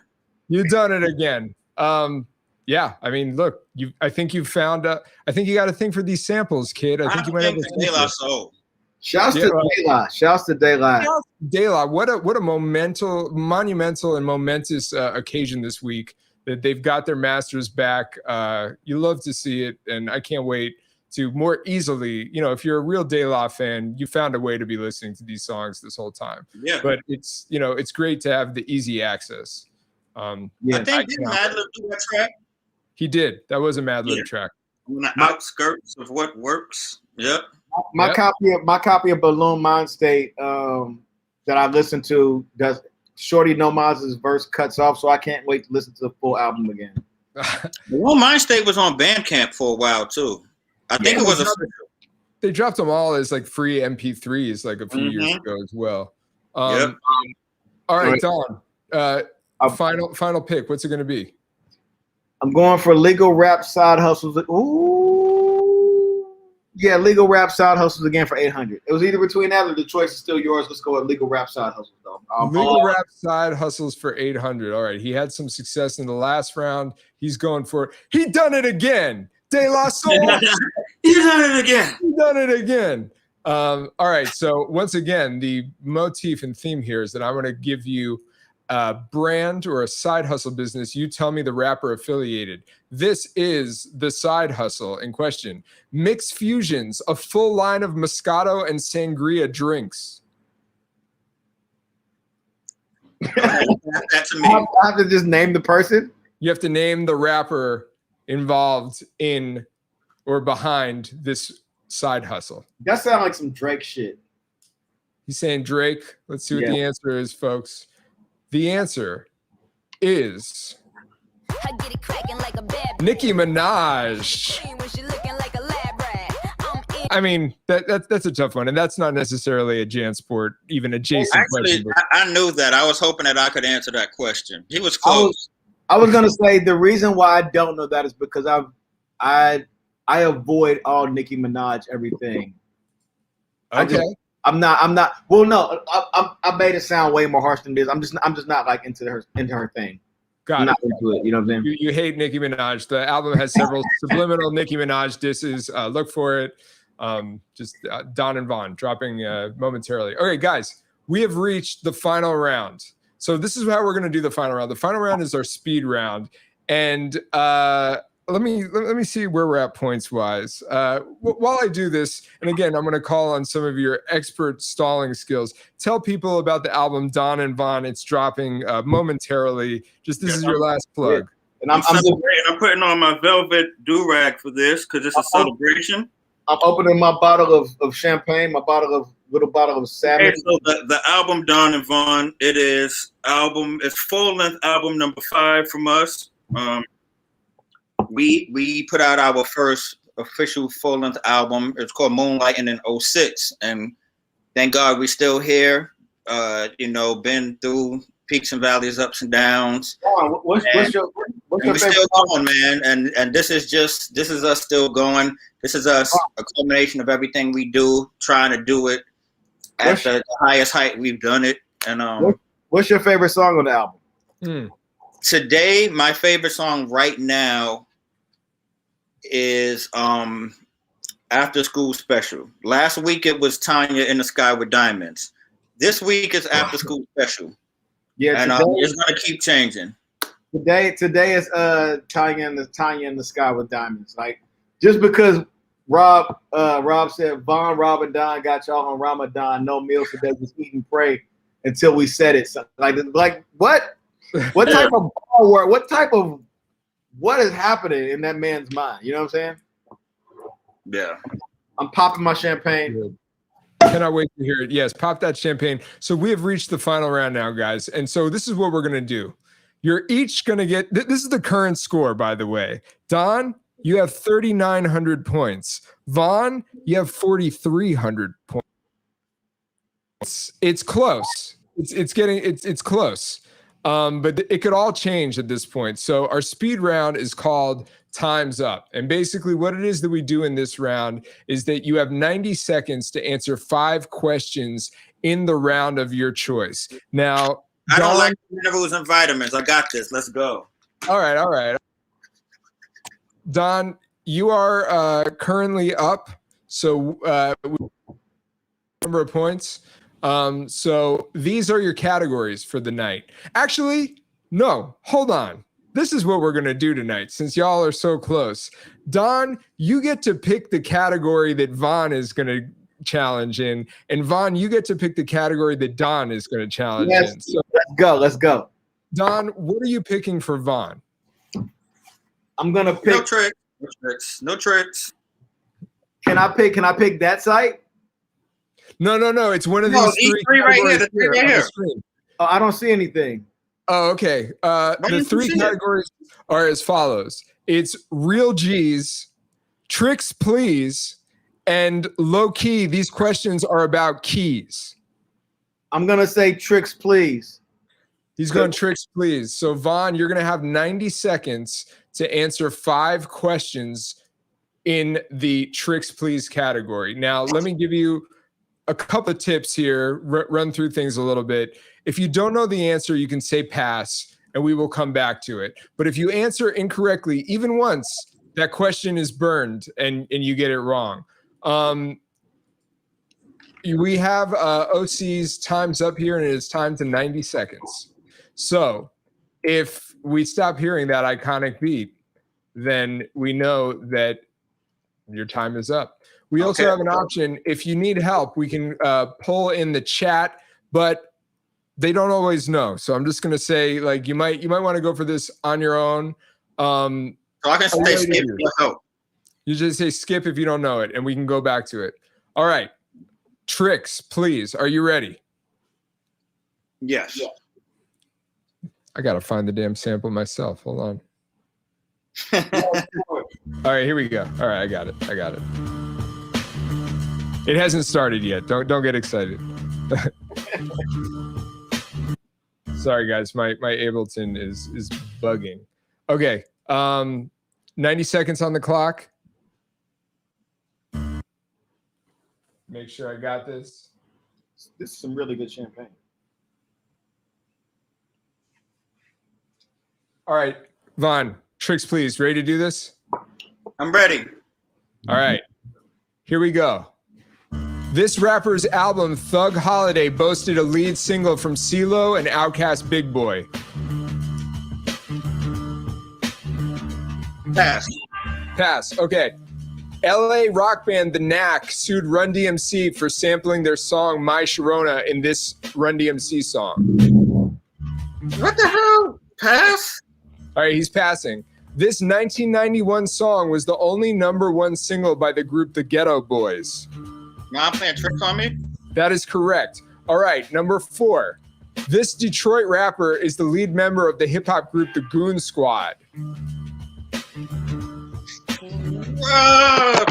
You've done it again. Yeah, I mean, look, I think you found I think you got a thing for these samples, kid. I think you might have a De La Soul. Shouts to De La. Shouts to De La. De La, what a monumental and momentous occasion this week that they've got their masters back. You love to see it, and I can't wait to more easily, if you're a real De La fan, you found a way to be listening to these songs this whole time. Yeah. But it's great to have the easy access. I think didn't Madlib do that track? He did. That was a Madlib track. On the outskirts of what works. Yep. My copy of Balloon Mind State that I listened to does Shorty Nomaz's verse cuts off, so I can't wait to listen to the full album again. Balloon Mind State was on Bandcamp for a while too. I think it was they dropped them all as like free MP3s like a few years ago as well. All right, Don. Final pick. What's it going to be? I'm going for Legal Rap Side Hustles. Ooh, yeah, Legal Rap Side Hustles again for 800. It was either between that or the choice is still yours. Let's go with Legal Rap Side Hustles though. Legal Rap Side Hustles for 800. All right, he had some success in the last round. He's going for it. He done it again. De La Soul. He done it again. He done it again. All right, so once again, the motif and theme here is that I'm going to give you a brand or a side hustle business. You tell me the rapper affiliated. This is the side hustle in question. Mix Fusions, a full line of Moscato and Sangria drinks. That's me. I have to just name the person. You have to name the rapper involved in or behind this side hustle. That sounds like some Drake shit. He's saying Drake. Let's see what the answer is, folks. The answer is Nicki Minaj. I mean, that's a tough one, and that's not necessarily a Jansport, even adjacent question. I knew that. I was hoping that I could answer that question. He was close. I was gonna say the reason why I don't know that is because I avoid all Nicki Minaj everything. Okay. I'm not. Well, no, I made it sound way more harsh than this. I'm just not like into her thing. I'm not into it. You know what I'm saying? You hate Nicki Minaj. The album has several subliminal Nicki Minaj disses. Look for it. Just Don and Von dropping momentarily. Okay, guys, we have reached the final round. So this is how we're going to do the final round. The final round is our speed round, and let me see where we're at points wise. While I do this, and again, I'm going to call on some of your expert stalling skills. Tell people about the album Don and Von. It's dropping momentarily. This is your last plug. And I'm putting on my velvet do-rag for this because it's a celebration. I'm opening my bottle of champagne, my little bottle of salmon. Hey, so the album Don and Von, it's full-length album number 5 from us. We put out our first official full-length album. It's called Moonlighting in 06, and thank God we're still here. Been through peaks and valleys, ups and downs. What's your we're still going, man. And this is us still going. This is us a culmination of everything we do, trying to do it at the highest height we've done it. And what's your favorite song on the album? Today, my favorite song right now is After School Special. Last week it was Tanya in the Sky with Diamonds. This week is After School Special. Yeah, and it's gonna keep changing. Today is Tanya in the Sky with Diamonds. Like, just because Rob said Von, Rob, and Don got y'all on Ramadan, no meals today, just eat and pray until we said it. So, like what? What type of ball work? What is happening in that man's mind? You know what I'm saying? Yeah. I'm popping my champagne. Cannot wait to hear it. Yes, pop that champagne. So we have reached the final round now, guys. And so this is what we're going to do. You're each going to get, this is the current score, by the way. Don, you have 3,900 points. Von, you have 4,300 points. It's close. It's close. But it could all change at this point. So our speed round is called Time's Up. And basically what it is that we do in this round is that you have 90 seconds to answer 5 questions in the round of your choice. Now, I don't like minerals and vitamins. I got this. Let's go. All right. Don, you are currently up. So number of points. So these are your categories for the night. Actually, no, hold on. This is what we're going to do tonight since y'all are so close. Don, you get to pick the category that Von is going to challenge in. And Von, you get to pick the category that Don is going to challenge in. So, let's go. Don, what are you picking for Von? I'm going to pick. No tricks. Can I pick that site? No. It's one of these three right here. The three right here. Oh, I don't see anything. Oh, okay. The 3 categories are as follows. It's real G's, tricks please, and low key. These questions are about keys. I'm going to say tricks please. He's going tricks please. So Von, you're going to have 90 seconds to answer 5 questions in the tricks please category. Now, let me give you a couple of tips here, run through things a little bit. If you don't know the answer, you can say pass, and we will come back to it. But if you answer incorrectly, even once, that question is burned, and you get it wrong. We have OC's time's up here, and it is time to 90 seconds. So if we stop hearing that iconic beat, then we know that your time is up. We also have an option. If you need help, we can pull in the chat, but they don't always know. So I'm just going to say, like, you might want to go for this on your own. So I can say skip for help. You just say skip if you don't know it, and we can go back to it. All right. Tricks, please. Are you ready? Yes. I got to find the damn sample myself. Hold on. All right, here we go. All right, I got it. It hasn't started yet. Don't get excited. Sorry, guys. My Ableton is bugging. Okay. 90 seconds on the clock. Make sure I got this. This is some really good champagne. All right, Von, tricks, please. Ready to do this? I'm ready. All right. Here we go. This rapper's album, Thug Holiday, boasted a lead single from CeeLo and Outkast Big Boy. Pass. Okay. LA rock band The Knack sued Run DMC for sampling their song My Sharona in this Run DMC song. What the hell? Pass? All right, he's passing. This 1991 song was the only #1 single by the group The Ghetto Boys. Now I'm playing tricks on me? That is correct. All right, number 4. This Detroit rapper is the lead member of the hip-hop group The Goon Squad.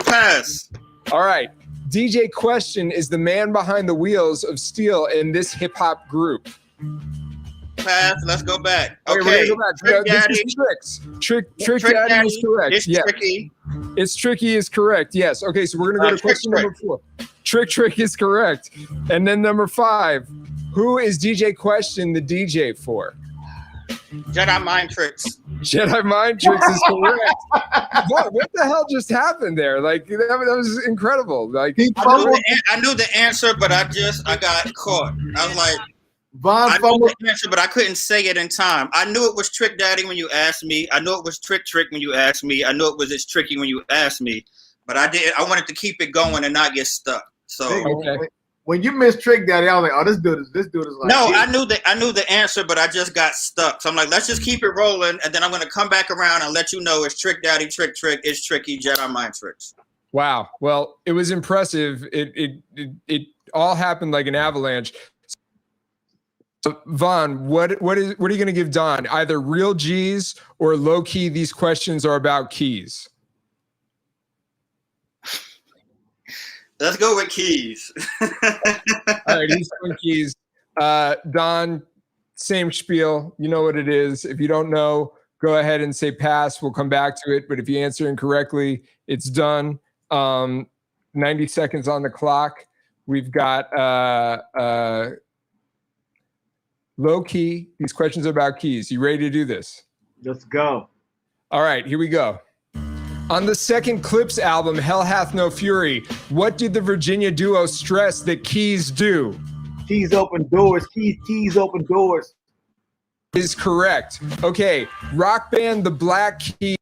Pass. All right. DJ Question is the man behind the wheels of steel in this hip-hop group. Pass. Let's go back. Okay, we're gonna go back. Trick Daddy. This is tricks. Trick Daddy is correct. It's tricky. It's tricky is correct. Yes. Okay, so we're gonna go to question number 4. Trick is correct. And then number 5. Who is DJ Question the DJ for? Jedi Mind Tricks. Jedi Mind Tricks is correct. What the hell just happened there? Like that was incredible. Like I knew the answer, but I got caught. I was like, I knew the answer, but I couldn't say it in time. I knew it was Trick Daddy when you asked me. I knew it was Trick when you asked me. I knew it was It's Tricky when you asked me. But I wanted to keep it going and not get stuck. So okay. When you missed Trick Daddy, I was like, "Oh, this dude is like." No, I knew the answer, but I just got stuck. So I'm like, let's just keep it rolling, and then I'm gonna come back around and let you know it's Trick Daddy, Trick, it's Tricky, Jedi Mind Tricks. Wow. Well, it was impressive. It all happened like an avalanche. So, Von, what are you gonna give Don? Either real G's or low key. These questions are about keys. Let's go with keys. All right, he's doing keys. Don, same spiel. You know what it is. If you don't know, go ahead and say pass. We'll come back to it. But if you answer incorrectly, it's done. 90 seconds on the clock. We've got low key. These questions are about keys. You ready to do this? Let's go. All right, here we go. On the second Clips album, Hell Hath No Fury, what did the Virginia duo stress that keys do? Keys open doors. Keys open doors. Is correct. Okay, rock band The Black Keys.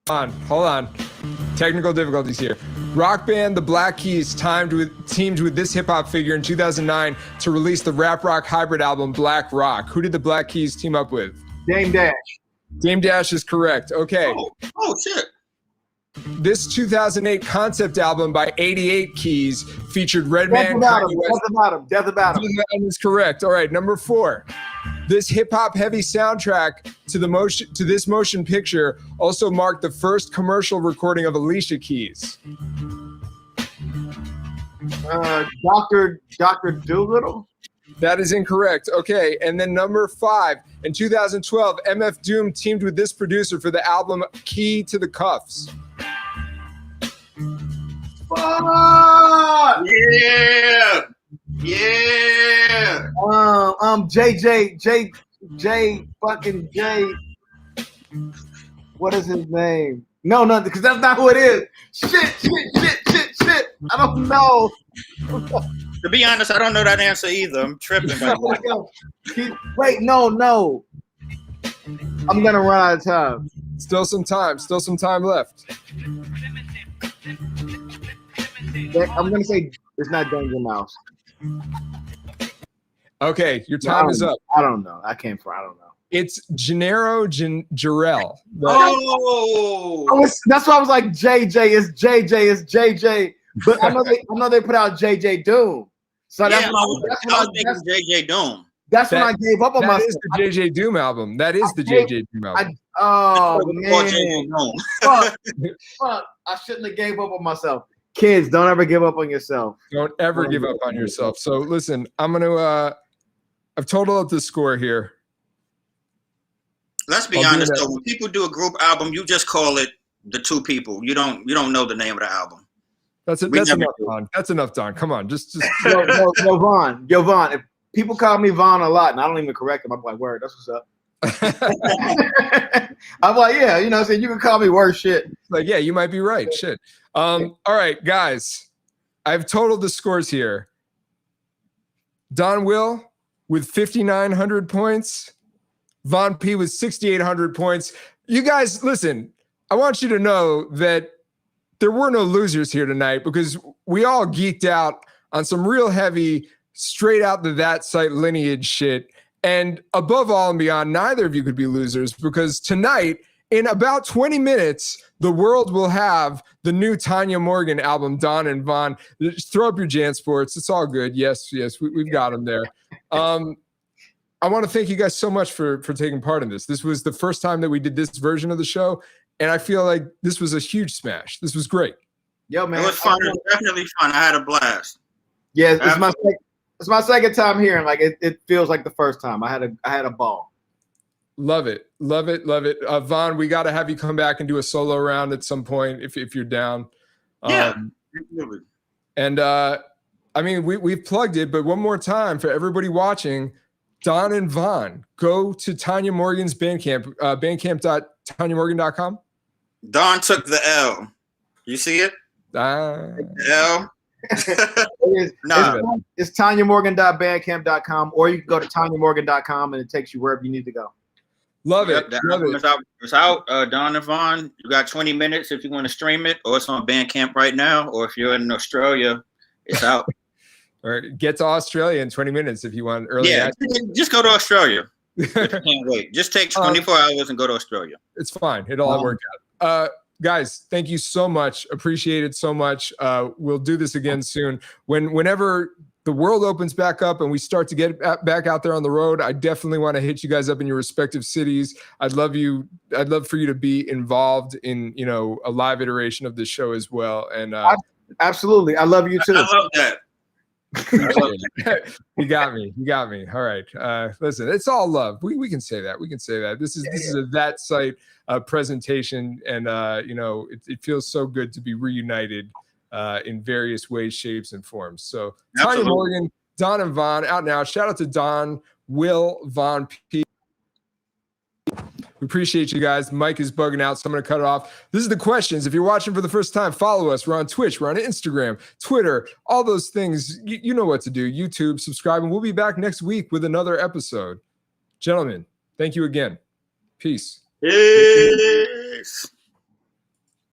Hold on. Technical difficulties here. Rock band The Black Keys teamed with this hip hop figure in 2009 to release the rap rock hybrid album Black Rock. Who did the Black Keys team up with? Dame Dash. Dame Dash is correct. Okay. Oh shit. This 2008 concept album by 88 Keys featured Redman. Death About Him. Is correct. All right, number 4. This hip hop heavy soundtrack to this motion picture also marked the first commercial recording of Alicia Keys. Dr. Doolittle. That is incorrect. Okay, and then number 5. In 2012, MF Doom teamed with this producer for the album Key to the Cuffs. Fuck! Yeah. J fucking J. What is his name? No, because that's not who it is. Shit. I don't know. To be honest, I don't know that answer either. I'm tripping. Wait, no. I'm gonna run out of time. Still some time left. I'm gonna say it's not Danger Mouse. Okay, your time is up. I don't know. I don't know. It's Gennaro Jarrell. That's why I was like JJ. It's JJ. But I know they put out JJ Doom. So that's I was thinking JJ Doom. That's when I gave up on myself. That is the JJ Doom album. That is the JJ Doom album. Man. Fuck. I shouldn't have gave up on myself. Kids, don't ever give up on yourself. Don't ever give up on yourself. So listen, I'm gonna I've totaled up the score here. Let's be honest though, when people do a group album, you just call it the two people. You don't know the name of the album. That's enough, Don. That's enough, Don. Come on, just Yo, Von. If people call me Von a lot, and I don't even correct them, I'm like, word, that's what's up. I'm like, yeah, you know what I'm saying? You can call me worse shit. Like, yeah, you might be right. Shit. All right, guys. I've totaled the scores here. Donwill with 5,900 points. Von Pea with 6,800 points. You guys, listen, I want you to know that there were no losers here tonight because we all geeked out on some real heavy, straight out the That Site lineage shit. And above all and beyond, neither of you could be losers because tonight, in about 20 minutes, the world will have the new Tanya Morgan album, Don and Von. Just throw up your Jansports. It's all good. Yes, we've got them there. I want to thank you guys so much for taking part in this. This was the first time that we did this version of the show, and I feel like this was a huge smash. This was great. Yo, man. It was fun. It was definitely fun. I had a blast. Yeah, it's my second time here, and like it feels like the first time. I had a ball. Love it. Von, we got to have you come back and do a solo round at some point if you're down. Yeah. And I mean, we've plugged it, but one more time for everybody watching, Don and Von, go to Tanya Morgan's Bandcamp, bandcamp.tanyamorgan.com. Don took the L. You see it? The L. It's tanyamorgan.bandcamp.com, or you can go to tanyamorgan.com and it takes you wherever you need to go. Love it. It's out. Don and Von, you got 20 minutes if you want to stream it, or it's on Bandcamp right now, or if you're in Australia, it's out. Or get to Australia in 20 minutes if you want early. Yeah, just go to Australia. If you can't wait. Just take 24 hours and go to Australia. It's fine. It'll all work out. Guys, thank you so much. Appreciate it so much. We'll do this again soon. Whenever the world opens back up and we start to get back out there on the road, I definitely want to hit you guys up in your respective cities. I'd love for you to be involved in, you know, a live iteration of this show as well. And absolutely, I love you too. I love that. You got me. All right. Listen, it's all love. We can say that. This is a that site presentation, and you know, it feels so good to be reunited in various ways, shapes, and forms. So Tanya Morgan, Don and Von out now. Shout out to Donwill and Von Pea. We appreciate you guys. Mike is bugging out, so I'm going to cut it off. This is the questions. If you're watching for the first time, follow us. We're on Twitch. We're on Instagram, Twitter, all those things. You know what to do. YouTube, subscribe, and we'll be back next week with another episode. Gentlemen, thank you again. Peace. Peace.